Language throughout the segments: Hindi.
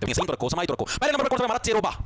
तो सही तो रखो, समाई तो रखो। पहले नंबर पर कौन सा हमारा चेरोबा।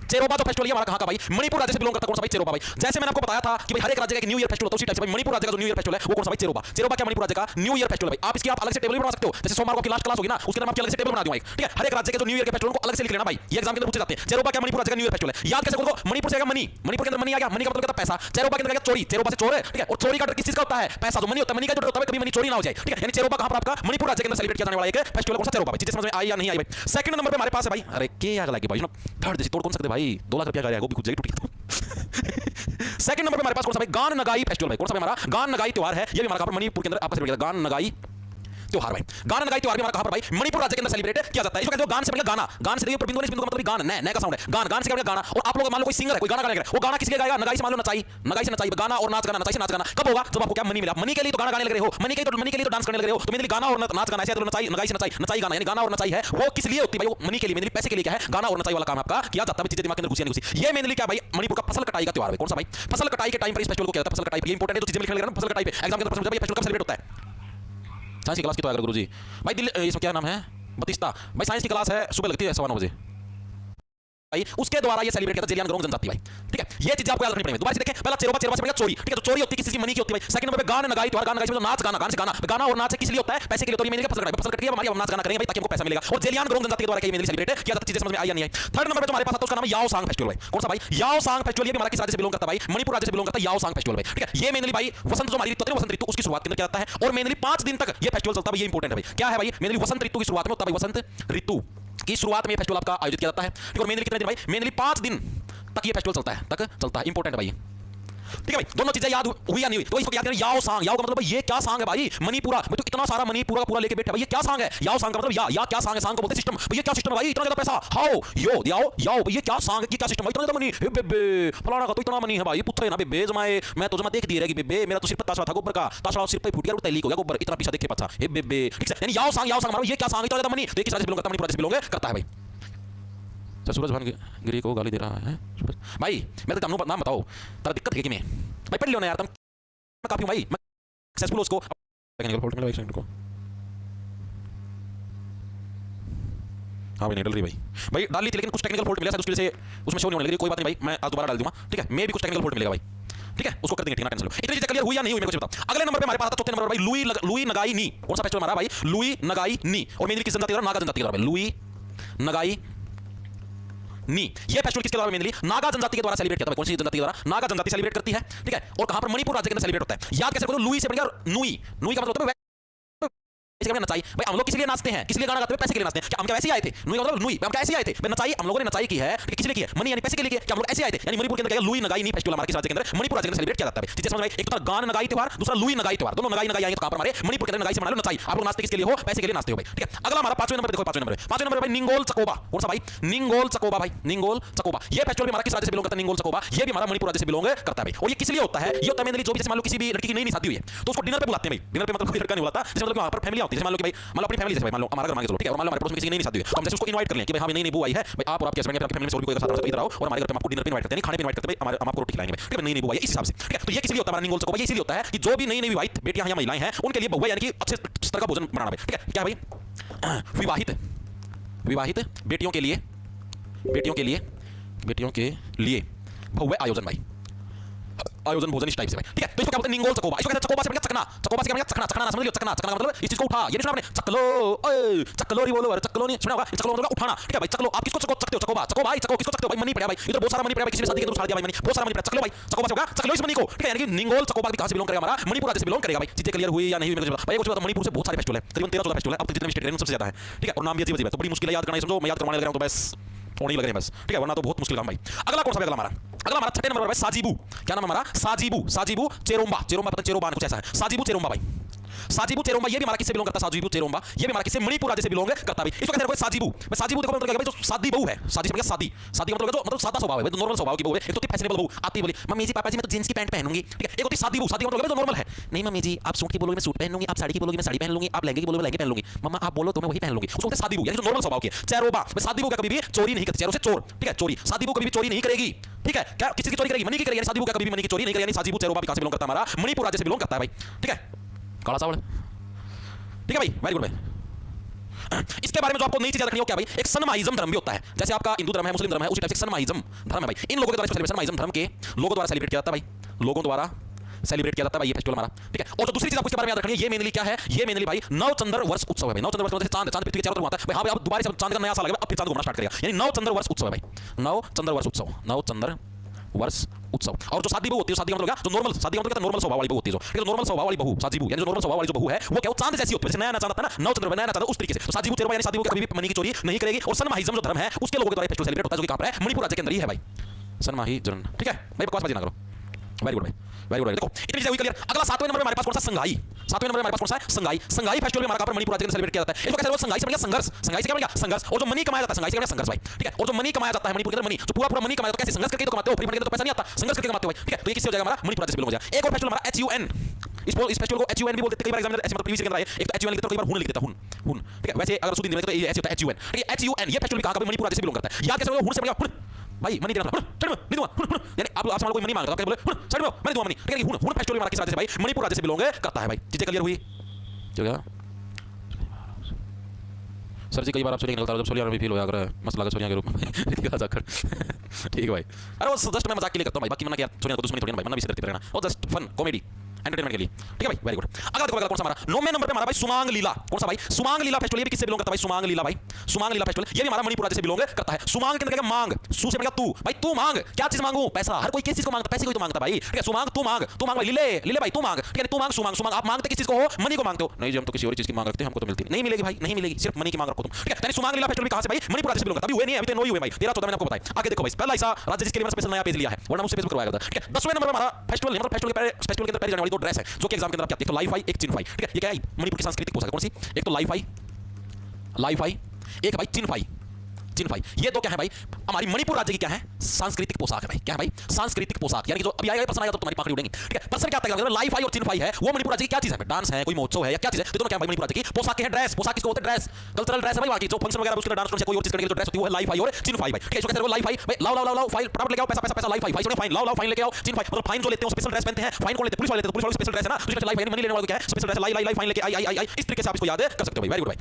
चेरोबा जो फेस्टिवल है हमारा कहां का भाई, मणिपुर राज्य से बिलोंग करता है। कौन सा भाई, चेरोबा भाई। जैसे मैंने आपको बताया था कि भाई हर एक राज्य का एक न्यू ईयर फेस्टिवल होता है, उसी टाइप से भाई मणिपुर राज्य का जो न्यू ईयर फेस्टिवल है वो कौन सा भाई, चेरोबा। चेरोबा क्या, मणिपुर राज्य का न्यू ईयर फेस्टिवल भाई। आप इसकी आप अलग से टेबल भी बना सकते हो, जैसे सोमवार को आपकी लास्ट क्लास होगी ना, उसके अंदर आपकी अलग से टेबल बना दूंगा एक, ठीक है। हर एक राज्य के जो न्यू ईयर के फेस्टिवल को अलग से लिख लेना भाई, ये एग्जाम के अंदर पूछे जाते हैं। चेरोबा क्या, मणिपुर राज्य का न्यू ईयर फेस्टिवल है। याद कैसे करोगे, मणिपुर से आएगा मनी, मणिपुर के अंदर मनी आ गया, मनी का मतलब क्या था, पैसा। चेरोबा के अंदर क्या, चोरी, चेरोबा से चोर है, ठीक है। और चोरी का डर किस चीज का होता है, पैसा। जो मनी होता है, मनी का जो होता है कभी मनी चोरी ना हो जाए, ठीक है। यानी चेरोबा कहां पर आपका, मणिपुर राज्य के अंदर सेलिब्रेट किया जाने वाला एक फेस्टिवल कौन सा, चेरोबा भाई। चीजें समझ में आई या नहीं आई भाई। सेकंड नंबर पे हमारे पास है भाई, अरे क्या आग लगी भाई, थर्ड जैसे तोड़ कौन सकते भाई, 2 लाख रुपया का वो भी कुछ जगह टूट गया। सेकंड नंबर पे हमारे पास कौन सा भाई, गान नगाई फेस्टिवल भाई। कौन सा हमारा गान नगाई त्योहार है, ये भी हमारा मणिपुर के अंदर आपस में गान नगाई त्योहार भाई। गान नगाई त्योहार भी हमारा कहां पर भाई, मणिपुर राज्य के अंदर सेलिब्रेट किया जाता है। इसको कहते हैं गान से मतलब गाना, गान से देखिए बिंदु का मतलब गान, नए का साउंड है, गान, गान से क्या गाना। और आप लोग मान लो कोई सिंगर है, कोई गाना गाएगा, वो गाना किसके गाएगा, नगाई से मान लो नचाई, नगाई से नचाई, गाना और नाच गाना, नचाई से नाच गाना। कब होगा, जब आपको क्या मनी मिला, मनी के लिए तो गाना गाने लग रहे हो, मनी के लिए तो डांस करने लग रहे हो। तो मेरे गाना और नाच गाना है, तो नचाई, नगाई से नचाई, नचाई गाना, यानी गाना और नचाई है वो किस लिए होती है भाई, वो मनी के लिए, मेरे पैसे के लिए क्या है, गाना और नचाई वाला काम आपका किया जाता है। चीजें दिमाग के अंदर घुसी नहीं घुसी। ये मेनली क्या भाई, मणिपुर का फसल कटाई का त्योहार है। कौन सा भाई, फसल कटाई के टाइम पर इस फेस्टिवल को किया जाता है। फसल कटाई, ये इंपॉर्टेंट है, जो चीजें लिखने लगे ना फसल कटाई पे एग्जाम के अंदर प्रश्न पूछा, ये फेस्टिवल कब सेलिब्रेट होता है। साइंस की क्लास की तो अगर गुरुजी भाई दिल्ली, इसमें क्या नाम है, बतिस्ता भाई। साइंस की क्लास है, सुबह लगती है 9:15 बजे भाई, उसके द्वारा ये सेलिब्रेट करता है जेलियान ग्रोंग जनजाति भाई, ठीक है। ये चीजें आपको याद रखनी पड़ेगी। दोबारा से देखें, पहला चेरोबा, चेरोबा से मतलब चोरी, ठीक है। तो चोरी होती है किसी मनी की होती है भाई। सेकंड नंबर पे गान नगाई त्योहार, गान नगाई से नाच गाना, गान से गाना, गाना और नाच किस लिए होता है, पैसे के लिए। तो ये मेनली फसल कटाई, फसल कट गई हमारी, हम नाच गाना करेंगे भाई ताकि हमको पैसा मिलेगा। और जेलियान ग्रोंग जनजाति के द्वारा ये मेनली सेलिब्रेट किया जाता है। चीजें समझ में आई या नहीं आई। थर्ड नंबर पे जो हमारे पास आता है उसका नाम है याओ सांग फेस्टिवल भाई। कौन सा भाई, याओ सांग फेस्टिवल, ये भी हमारा किस राज्य से बिलोंग करता है भाई, मणिपुर राज्य से बिलोंग करता है याओ सांग फेस्टिवल भाई, ठीक है। ये मेनली भाई वसंत जो हमारी ऋतु है, वसंत ऋतु उसकी शुरुआत के अंदर किया जाता है। और मेनली 5 दिन तक ये फेस्टिवल चलता है। ये इंपॉर्टेंट है भाई, क्या है भाई, मेनली वसंत ऋतु की शुरुआत में होता है भाई, वसंत ऋतु की शुरुआत में फेस्टिवल आपका आयोजित किया जाता है, ठीक है। और मेनली कितने दिन भाई, मेनली 5 दिन तक ये फेस्टिवल चलता है, तक चलता है, इंपॉर्टेंट है भाई, ठीक है भाई। दोनों चीजें याद हुई या नहीं हुई, तो इसको याद करें। याओ सांग, याओ का मतलब भाई ये क्या सांग है भाई, मणिपुरा भाई, तो इतना सारा मणिपुरा का पूरा लेके बैठा भाई, ये क्या सांग है। याओ सांग का मतलब या क्या सांग है, सांग को बोलते सिस्टम भाई। ये क्या सिस्टम है भाई, इतना ज्यादा पैसा, हाओ यो याओ याओ भाई, ये क्या सांग है, क्या सिस्टम भाई, इतना ज्यादा मनी, हे बेबे फलाना का तो इतना मनी है भाई, पुत्र है ना बेबे जमाए, मैं तो जमा देख दी रहेगी बेबे, मेरा तो सिर्फ ताशा था गोबर का, ताशा सिर्फ पे फूट गया, तैलीक हो गया गोबर, इतना पैसा देख के पता, हे बेबे, ठीक है। यानी याओ सांग मारो, ये क्या सांग, इतना ज्यादा मनी, तो एक राज्य से बिलोंग करता है, मणिपुर राज्य से बिलोंग करता है भाई। सूरज भान गिरी को गाली दे रहा है भाई, मेरे तो नाम बताओ, तेरा दिक्कत है कि मैं भाई पढ़ लियो ना यार, तुम मैं काफी हूं भाई, मैं सक्सेसफुल उसको टेक्निकल फॉल्ट मिला एक सेकंड को। हाँ भाई नहीं डल रही भाई डाल ली थी, लेकिन कुछ टेक्निकल फॉल्ट मिला शायद, उसकी वजह से उसमें शो नहीं होने लगी। कोई बात नहीं भाई, मैं आज दोबारा डाल दूंगा, ठीक है। मैं भी कुछ टेक्निकल फॉल्ट मिलेगा भाई, ठीक है, उसको कर देंगे, ठीक है, टेंशन लो। इतनी चीजें क्लियर हुई या नहीं हुई मेरे को बताओ। अगले नंबर पे हमारे पास आता चौथे नंबर पर भाई लुई नगाई नी। कौन सा फेस्टिवल हमारा भाई, लुई नगाई नी। और मेनली किस जनजाति का, नागा जनजाति का भाई, लुई नगाई नी। ये फेस्टिवल किसके द्वारा, मेनली नागा जनजाति के द्वारा सेलिब्रेट किया जाता है। कौन सी जनजाति के द्वारा, नागा जनजाति सेलिब्रेट करती है, ठीक है। और कहां पर, मणिपुर राज्य के अंदर सेलिब्रेट होता है। याद कैसे करो, लुई से बनकर नुई, नुई का मतलब होता है नचाई भाई। हम लोग किस लिए नाचते हैं, किस लिए गाना गाते हैं, पैसे के लिए नाचते हैं। क्या हम क्या ऐसे आए थे, नुई मतलब नुई, हम क्या ऐसे आए थे भाई, नचाई हम लोगों ने नचाई की है, किस लिए की है, मनी यानी पैसे के लिए की है। क्या हम लोग ऐसे आए थे, यानी मणिपुर के अंदर लुई नगाई नी फेस्टिवल हमारे किस राज्य के अंदर, मणिपुर राज्य के अंदर सेलिब्रेट किया जाता है। चीजें समझ में आई, एक तो गान नगाई त्योहार, दूसरा लुई नगाई त्योहार, दोनों नगाई आएंगे तो कहां पर हमारे मणिपुर के अंदर नगाई से मना लो नचाई। आप लोग नाचते किसके लिए हो, पैसे के लिए नाचते हो भाई, ठीक है। अगला हमारा 5वें नंबर देखो, 5वें नंबर भाई निंगोल चकोबा। कौन सा भाई, निंगोल चकोबा भाई, निंगोल चकोबा। ये फेस्टिवल भी हमारा किस राज्य से बिलोंग करता है, निंगोल चकोबा, ये भी हमारा मणिपुर राज्य से बिलोंग करता है भाई। और ये किस लिए होता है, ये होता है जो भी जैसे मान लो किसी भी लड़की की नई शादी हुई है तो उसको डिनर पे बुलाते हैं भाई। डिनर पे मतलब कोई लड़का नहीं बुलाता, जैसे मतलब वहां पर फैमिली आती है, मान लो कि भाई मान लो अपनी फैमिली जैसे भाई, मान लो हमारा घर मान के चलो, ठीक है। और मान लो हमारे पड़ोस में किसी की नई शादी हुई है, तो हम जैसे उसको इनवाइट कर लें कि भाई हाँ नई बुआ आई है भाई, आप और आपके हस्बैंड आपकी फैमिली में और भी कोई साथ इधर आओ और हमारे घर पे आपको डिनर पे इनवाइट करते हैं, खाने पे इनवाइट करते हैं भाई, हम आपको रोटी खिलाएंगे भाई, ठीक है। नई बुआ आई है इस हिसाब से, ठीक है। तो ये किस लिए होता है हमारा निंगोल चकोबा, ये इसलिए होता है कि जो भी नई विवाहित बेटियां या महिलाएं हैं उनके लिए बहुआ यानी कि अच्छे स्तर का भोजन बनाना भाई, ठीक है। क्या भाई, विवाहित बेटियों के लिए बहुआ आयोजन भाई, आयोजन भोजन इस टाइप से भाई, ठीक है। तो इसको क्या बोलते हैं, निंगोल चकोबा। इसको कहते हैं चकोबा से चकना, चकोबा से क्या चकना, चकना समझ लियो, चकना, चकना का मतलब इस चीज को उठा, ये नहीं सुना आपने, चकलो ओए चकलो रिवॉल्वर, चकलो नहीं सुना होगा, चकलो मतलब उठाना, ठीक है भाई। चकलो आप किसको चकते हो, चकोबा, चको भाई, चको किसको चकते हो भाई, मनी पड़ा भाई, इधर बहुत सारा मनी पड़ा भाई, किसी ने शादी के अंदर उठा दिया भाई मनी, बहुत सारा मनी पड़ा, चकलो भाई, चकोबा से होगा, चकलो इस मनी को, ठीक है। यानी कि निंगोल चकोबा भी कहां से बिलोंग करेगा, हमारा मणिपुर राज्य से बिलोंग करेगा भाई। चीजें क्लियर हुई या नहीं हुई मेरे को भाई। कुछ बात, मणिपुर से बहुत सारे फेस्टिवल है, करीबन 13-14 फेस्टिवल है, अब तक जितने भी स्टेट हैं सबसे ज्यादा है, ठीक है। और नाम भी अजीब है, तो बड़ी मुश्किल है याद करना, समझो मैं याद करवाने लग रहा हूं तो बस होने ही लग रहे हैं बस, ठीक है, वरना तो बहुत मुश्किल काम भाई। अगला कौन सा है, अगला हमारा 6 नंबर पर साजीबू। क्या नाम हमारा, साजीबू चेरोम्बा, पता चेरोबा कुछ ऐसा है, साजीबू चेरोम्बा भाई, साजीबू चेरोम्बा। ये भी हमारा किससे बिलोंग करता है, साजीबू चेरोम्बा, ये भी हमारा किससे, मणिपुर राज्य से बिलोंग करता है। इसको कहते हैं साजीबू। साजीबू देखो मतलब क्या भाई, जो शादी बहू है, शादी से शादी का मतलब सादा स्वभाव है, जो नॉर्मल स्वभाव की बहू है। एक तो फैशनेबल बहू आती बोली मम्मी जी पापा जी मैं तो जींस की पैंट पहनूंगी, ठीक है। एक होती शादी बहू, शादी का मतलब जो नॉर्मल है, नहीं मम्मी जी आप सूट की बोलोगे मैं सूट पहनूंगी, आप साड़ी की बोलोगे मैं साड़ी पहन लूंगी, आप लहंगे की बोलोगे मैं लहंगे पहन लूंगी, मम्मा आप बोलो तो मैं वही पहन लूंगी। उसको कहते हैं शादी बहू, यानी जो नॉर्मल स्वभाव की है। चेरोबा, शादी बहू कभी भी चोरी नहीं करती, चेहरों से चोर, ठीक है, चोरी। शादी बहू कभी भी चोरी नहीं करेगी, ठीक है। क्या किसी की चोरी करेगी, मनी की करेगी, शादी बहू कभी भी मनी की चोरी नहीं करेगी। यानी साजीबू चेरोबा भी कहां से बिलोंग करता है, हमारा मणिपुर राज्य से बिलोंग करता है भाई, ठीक है। काला सावल, ठीक है भाई, वेरी गुड भाई। इसके बारे में जो आपको नई चीज याद रखनी हो क्या भाई, एक सनमाइज्म धर्म भी होता है, जैसे आपका हिंदू धर्म है, मुस्लिम धर्म है, उसी टाइप से सनमाइज्म धर्म है भाई। इन लोगों के द्वारा सेलिब्रेशन सनमाइज्म धर्म के लोगों द्वारा सेलिब्रेट किया जाता है भाई, लोगों द्वारा सेलिब्रेट किया जाता है भाई ये फेस्टिवल हमारा, ठीक है। और जो दूसरी चीज आपको इसके बारे में याद रखनी है, ये मेनली क्या है, ये मेनली भाई नवचंद्र वर्ष उत्सव है भाई। नवचंद्र वर्ष मतलब चांद, चांद पृथ्वी के चारों तरफ आता है भाई। हाँ भाई अब दोबारा से चांद का नया साल आ गया, अब फिर चांद घूमना स्टार्ट करेगा, यानी नवचंद्र वर्ष उत्सव है भाई, नवचंद्र वर्ष उत्सव, नवचंद्र वर्ष उत्सव। और जो शादी बहू होती है, शादी का मतलब क्या, जो नॉर्मल शादी का मतलब क्या, नॉर्मल स्वभाव वाली बहू होती है, जो नॉर्मल स्वभाव वाली बहू, शादी बहू यानी जो नॉर्मल स्वभाव वाली जो बहू है वो क्या, वो चांद जैसी होती है, जैसे नया नया चांद आता है ना, नवचंद्र नया नया चांद, उस तरीके से शादी बहू चेरवा यानी शादी बहू कभी भी मनी की चोरी नहीं करेगी। और सनमाइज्म जो धर्म है उसके लोगों के द्वारा फेस्टिवल सेलिब्रेट होता है, जो कि कहां पर है, मणिपुर राज्य के अंदर ही है भाई, सनमाइज्म, ठीक है भाई, बकवास मत ना करो। वेरी गुड भाई, वेरी गुड। देखो इतनी चीजें हुई क्लियर। अगला 7वें नंबर पे हमारे पास कौन सा, संगाई। 7वें नंबर पे हमारे पास कौन सा है, संगाई। संगाई फेस्टिवल भी हमारा कहां पर, मणिपुर राज्य के अंदर सेलिब्रेट किया जाता है। इसको कैसे बोलते हैं, संगाई से मतलब संघर्ष, संगाई से क्या मतलब संघर्ष। और जो मनी कमाया जाता है संगाई से क्या संघर्ष भाई, ठीक है। और जो मनी कमाया जाता है मणिपुर के अंदर, मनी जो पूरा पूरा मनी कमाया जाता है, कैसे संघर्ष करके तो कमाते हो, फ्री तो पैसा नहीं आता, संघर्ष करके कमाते हो भाई, ठीक है। तो ये किससे हो जाएगा, हमारा मणिपुर राज्य से बिलोंग हो जाएगा। एक और फेस्टिवल हमारा HUN, इस फेस्टिवल को HUN भी बोलते हैं कई बार एग्जामिनर ऐसे मतलब प्रीवियस के अंदर आए, एक तो HUN लिख देता है, कई बार हुन लिख देता है, हुन, ठीक है। वैसे अगर सुधी दिन में तो ये ऐसे होता है HUN, ठीक है। HUN ये फेस्टिवल भी कहां का, मणिपुर राज्य से बिलोंग करता है। याद कैसे होगा, हुन से बनेगा हुन भाई, मनी देना नहीं दूंगा, यानी आप आपसे कोई मनी मांगता है, बोले साइड में मैं दूंगा मनी, ठीक है। हुन फेस्टिवल हमारा किस राज्य से भाई, मणिपुर राज्य से बिलोंग करता है भाई। चीजें क्लियर हुई क्या सर जी, कई बार आपसे निकलता है जब सोलिया में फील होया कर मसला का सोलिया के रूप में क्या जाकर ठीक है भाई। अरे वो जस्ट मैं मजाक के लिए करता हूं भाई, बाकी मना क्या सोनिया को दुश्मनी थोड़ी ना भाई, मना भी से करती रहना, और जस्ट फन कॉमेडी एंटरटेनमेंट के लिए, ठीक है भाई, वेरी गुड। अगला देखो कौन सा हमारा 9वें नंबर पे हमारा भाई सुमांग लीला। कौन सा भाई, सुमांग लीला फेस्टिवल, ये भी किससे बिलोंग करता है भाई, सुमांग लीला भाई, सुमांग लीला फेस्टिवल ये भी हमारा मणिपुर राज्य से बिलोंग करता है। सुमांग के अंदर क्या, मांग, सू से बनेगा तू भाई, तू मांग, क्या चीज मांगू, पैसा, हर कोई किस चीज को मांगता है, पैसे को तो मांगता भाई, ठीक है। सुमांग तू मांग, तू मांग भाई, लीले लीले भाई, तू मांग, ठीक है। तू मांग, सुमांग, सुमांग आप मांगते किस चीज को हो, मनी को मांगते हो, नहीं जी हम तो किसी और चीज की मांग रखते हैं, हमको तो मिलती नहीं मिलेगी भाई, नहीं मिलेगी, सिर्फ मनी की मांग रखो तुम, ठीक है। यानी सुमांग लीला फेस्टिवल कहां से भाई, मणिपुर राज्य से बिलोंग करता है। अभी हुए नहीं, अभी तो 9 ही हुए भाई, 13-14 मैंने आपको बताया। आगे देखो भाई, पहला ऐसा राज्य जिसके लिए मैंने स्पेशल नया पेज लिया है, वरना मुझसे पेज करवाया था, ठीक है। 10वें नंबर पे हमारा फेस्टिवल, मतलब फेस्टिवल के अंदर पहले जाने वाली दो ड्रेस है जो कि एग्जाम के अंदर आपके, एक तो लाइफ आई, एक चिनफाई, ठीक है। ये क्या है, मणिपुर की सांस्कृतिक पोशाक कौन सी, एक तो लाइफ आई, लाइफ आई, एक भाई चिनफाई, चिनफाई। ये दो क्या है भाई, हमारी मणिपुर राज्य की क्या है, सांस्कृतिक पोशाक है भाई, क्या है भाई, सांस्कृतिक पोशाक, यानी कि जो अभी आएगा प्रश्न आएगा तो तुम्हारी पाखड़ी उड़ेंगी, ठीक है। प्रश्न क्या आता है, लाइफ आई और चिनफाई है, वो मणिपुर राज्य की क्या चीज है, डांस है, कोई महोत्सव है या क्या चीज है, तो दोनों क्या भाई मणिपुर राज्य की पोशाक है। ड्रेस, पोशाक किसको बोलते हैं, ड्रेस, कल्चरल ड्रेस है भाई, बाकी जो फंक्शन वगैरह उसके डांस कोई और चीज करने की जो ड्रेस होती है वो है लाइफ आई और चिनफाई भाई, ठीक है। इसको कहते हैं लाइफ आई भाई, लाओ लाओ लाओ फाइल फटाफट लेके आओ, पैसा पैसा पैसा, लाइफ आई फाइन फाइन लाओ लाओ फाइन लेके आओ, चिनफाई मतलब फाइन जो लेते हैं स्पेशल ड्रेस पहनते हैं, फाइन कौन लेते हैं, पुलिस वाले लेते हैं, पुलिस वाले स्पेशल ड्रेस है ना, तो लाइफ मनी लेने वाला क्या है, स्पेशल ड्रेस, लाई लाई फाइन लेके आई, इस तरीके से आप इसको याद कर सकते हो भाई, वेरी गुड भाई,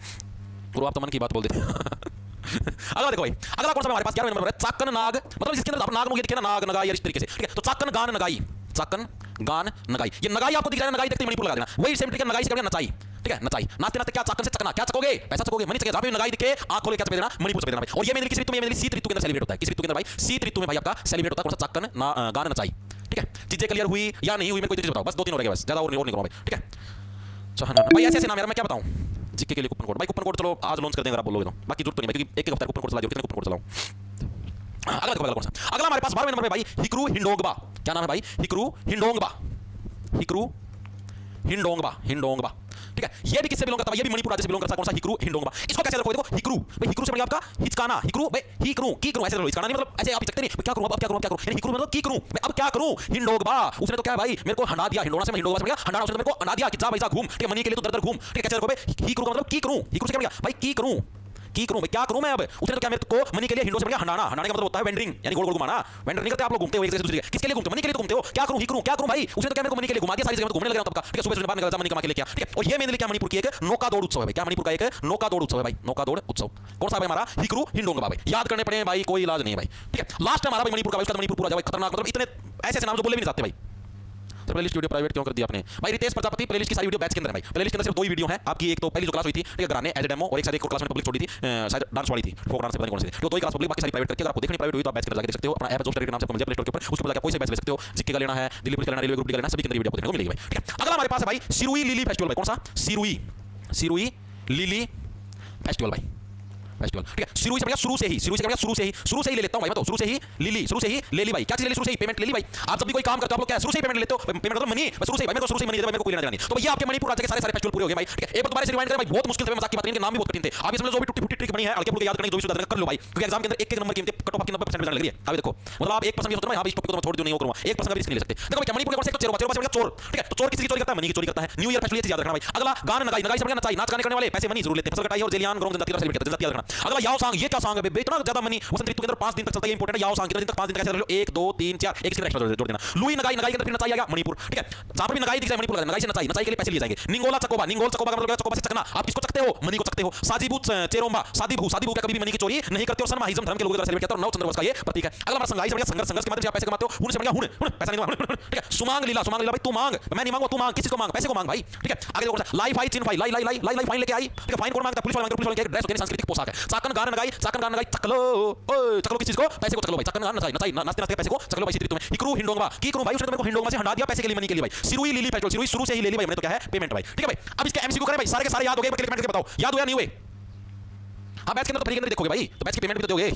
गुरु आप तो मन की बात बोल देते हैं अगला देखो भाई, अगला कौन सा हमारे पास 11वें नंबर पर है, चाकन नाग, मतलब जिसके अंदर नाग मुझे दिखे ना, नाग नगाई इस तरीके से, ठीक है। तो चाकन गान नगाई, चाकन गान नगाई, ये नगाई आपको दिख रहा है, नगाई देखते मणिपुर लगा देना, वही सेम तरीके नगाई से करना नचाई, ठीक है। नचाई नाचते नाचते क्या, चाकन से चकना, क्या चकोगे, पैसा चकोगे, मनी चकोगे, जहां पे नगाई दिखे आंख खोले क्या चपे देना, मणिपुर चपे देना भाई। और ये मेनली किस ऋतु में, मेनली शीत ऋतु के अंदर सेलिब्रेट होता है, किस ऋतु के अंदर भाई, शीत ऋतु में भाई आपका सेलिब्रेट होता है कौन सा, चाकन गान नचाई, ठीक है। चीजें क्लियर हुई या नहीं हुई, मैं कोई चीज बताओ, बस 2-3 हो रह गए बस, ज्यादा और नहीं करूंगा भाई, ठीक है। भाई ऐसे नाम यार मैं क्या बताऊं, जीके के लिए कूपन कोड भाई, कूपन कोड चलो आज लॉन्च कर देंगे अगर आप बोलोगे तो, बाकी जरूरत तो नहीं भाई, क्योंकि एक हफ्ता कूपन कोड चला दिया, कितने कूपन कोड चलाऊं। अगला देखो कौन सा, अगला हमारे पास 12वें नंबर पे भाई हिक्रू हिंडोंगबा, क्या नाम है भाई, हिक्रू हिंडोंगबा, हिक्रू हिंडोंगबा, हिंडोंगबा, ठीक है। ये भी किससे बिलोंग करता है, ये भी मणिपुर राज्य से बिलोंग करता है, कौन सा, हिक्रू हिंडोंगबा। इसको कैसे रखोगे, देखो हिक्रू भाई, हिक्रू से बनेगा आपका हिचकाना, हिक्रू भाई, हिक्रू की करूं, ऐसे हिचकाना नहीं मतलब ऐसे आप सकते नहीं, क्या करूं अब क्या करूं, क्या करूं, यानी हिक्रू मतलब की करूं, मैं अब क्या करूं। हिंडोंगबा उसने तो क्या भाई मेरे को हंडा दिया, हिंडोना से मैं हिंडोंगबा से बनेगा हंडाना, उसने मेरे को हंडा दिया कि जा भाई जा घूम, ठीक है, मनी के लिए तो दर दर घूम, ठीक है। कैसे रखोगे, हिक्रू का मतलब की करूं, हिक्रू से क्या बनेगा भाई, की करूं, की करूं मैं, क्या करूं मैं अब, उसने तो क्या मेरे को मनी के लिए हिंडो से बनेगा हंडाना, हंडाने का मतलब होता है वेंडरिंग, यानी गोल गोल घुमाना, वेंडर नहीं करते आप लोग, घूमते हो एक जगह से दूसरी जगह, किसके लिए घूमते हो, मनी के लिए तो घूमते हो, क्या करूं, ही करूं, क्या करूं भाई, उसने तो क्या मेरे को मनी के लिए घुमा दिया, सारी जगह तो घूमने लगा तब का, ठीक है। सुबह सुबह बाहर निकलता मनी कमा के लिए क्या, ठीक है। और ये मेनली क्या मणिपुर की एक नौका दौड़ उत्सव है भाई, क्या मणिपुर का एक नौका दौड़ उत्सव है भाई, नौका दौड़ उत्सव कौन सा भाई, हमारा हिक्रू हिंडोंगबा भाई, याद करने पड़े भाई, कोई इलाज नहीं भाई, ठीक है। लास्ट हमारा भाई मणिपुर का, उसका मणिपुर पूरा जाए खतरनाक, मतलब इतने ऐसे नाम जो बोले भी नहीं जाते भाई। तो प्लेलिस्ट वीडियो प्राइवेट क्यों कर दिया आपने भाई, रितेश प्रजापति प्लेलिस्ट की सारी वीडियो बैच के अंदर है भाई, प्लेलिस्ट के अंदर सिर्फ 2 ही वीडियो है आपकी, एक तो पहली जो क्लास हुई थी, ठीक है, गाने एज डेमो, और एक सारी एक क्लास में पब्लिक छोड़ी थी, शायद डांस वाली थी, फोक डांस से पता नहीं कौन सी थी, तो 2 ही क्लास पब्लिक, बाकी सारी प्राइवेट करके अगर आपको देखनी प्राइवेट हुई तो आप बैच के अंदर जाके देख सकते हो, अपना ऐप जो स्टडी के नाम से आपको मिल जाए प्ले स्टोर के ऊपर, उसके ऊपर जाके कोई से बैच ले सकते हो, जिक्के का लेना है, दिल्ली पुलिस का लेना है, रेलवे ग्रुप का लेना है, सभी के अंदर वीडियो आपको देखने को मिलेगी भाई, ठीक है। अगला हमारे पास है भाई सिरुई लिली फेस्टिवल भाई, कौन सा, सिरुई, सिरुई लिली फेस्टिवल भाई, फेस्टिवल, ठीक है। शुरू से बनेगा, शुरू से ही, शुरू से बनेगा, शुरू से ही ले लेता हूं भाई, मैं तो शुरू से ही लिली, शुरू से ही ले ली भाई, क्या चीज ले ली, शुरू से ही पेमेंट ले ली भाई। आप जब भी कोई काम करते हो आप लोग क्या शुरू से ही पेमेंट लेते हो, पेमेंट मतलब मनी, शुरू से ही भाई, मैं तो शुरू से ही मनी देता, मेरे को कोई लेना देना नहीं। तो भैया आपके मणिपुर राज्य के सारे सारे फेस्टिवल पूरे हो गए भाई, ठीक है। एक बार दोबारा से रिवाइंड करें भाई, बहुत मुश्किल थे, मजाक की बात नहीं, नाम भी बहुत कठिन थे, आप इसमें जो भी टूटी फूटी ट्रिक बनी है हल्के फुल्के याद करने, जो भी सुधार कर लो भाई, क्योंकि एग्जाम के अंदर एक नंबर की कट ऑफ आपकी 90% लग रही है। अभी देखो मतलब आप 1% भी सोच रहे हो, इस टॉपिक को मैं छोड़ दूं, नहीं करूंगा, 1% भी रिस्क नहीं ले सकते। देखो भाई मणिपुर के कौन से चोर, चोर चोर, ठीक है। तो चोर किसी की चोरी करता है, मनी की चोरी करता है, न्यू ईयर फेस्टिवल याद रखना भाई। अगला गान नगाई, नगाई से बनेगा नचाई, नाच गाने करने वाले पैसे मनी जरूर लेते हैं, फसल कटाई और जेलियान ग्राउंड जनजाति का सेलिब्रेट करते हैं, जनजाति याद रखना। अगला याओ सांग, ये क्या सांग है बे, इतना ज्यादा मनी वसंत ऋतु के अंदर 5 दिन तक चलता है, ये इंपॉर्टेंट है। याओ सांग कितने दिन तक, 5 दिन तक कैसे रख लो, 1 2 3 4 एक इसके एक्स्ट्रा जोड़ देना। लुई नगाई, नगाई के अंदर फिर नचाई आ गया मणिपुर, ठीक है, जहां पर भी नगाई दिख जाए मणिपुर, नगाई से नचाई, नचाई के लिए पैसे लिए जाएंगे। निंगोला चकोबा, निंगोल चकोबा का मतलब चकोबा से चकना, आप किसको चकते हो, मनी को चकते हो। साजीबू चेरोंबा, सादीबू, सादीबू क्या कभी भी मनी की चोरी नहीं करते हो, सनमाहिज्म धर्म के लोगों द्वारा सेलिब्रेट किया जाता है, 9 चंद्रवंश का ये प्रतीक है। अगला हमारा संगाई से बढ़िया संघर्ष, संघर्ष के माध्यम से आप पैसे कमाते हो, हुन से बढ़िया हुन, पैसा नहीं दूंगा, ठीक है। सुमांग लीला, सुमांग लीला भाई तू मांग, मैं नहीं मांगूंगा, तू मांग, किसी को मांग, पैसे को मांग भाई, ठीक है। आगे देखो लाई फाई चिन फाई, लाई लाई लाई लाई लाई फाइन लेके आई, ठीक है। फाइन कौन मांगता है, पुलिस वाले मांगते हैं, पुलिस वाले के ड्रेस होती है, सांस्कृतिक पोशाक है। चाकन गान नगाई, चाकन गान नगाई चकलो, ओए चकलो किस चीज को, पैसे को चकलो भाई, चाकन गान नचाई नचाई नाचते नाचते पैसे को चकलो भाई। इसी तरीके में इकरू हिंडोंगबा, की करूं भाई, उसने मेरे को हिंडोंगबा से हटा दिया पैसे के लिए, मनी के लिए भाई। सिरुई लिली पेट्रोल, सिरुई शुरू से ही ले ली भाई मैंने, तो क्या है पेमेंट भाई, ठीक है भाई। अब इसके एमसीक्यू करें भाई, सारे के सारे याद हो गए, एक मिनट करके बताओ याद हुआ नहीं हुए। हाँ बैच के अंदर तो फ्री के अंदर देखोगे भाई, तो बैच की पेमेंट भी तो दोगे।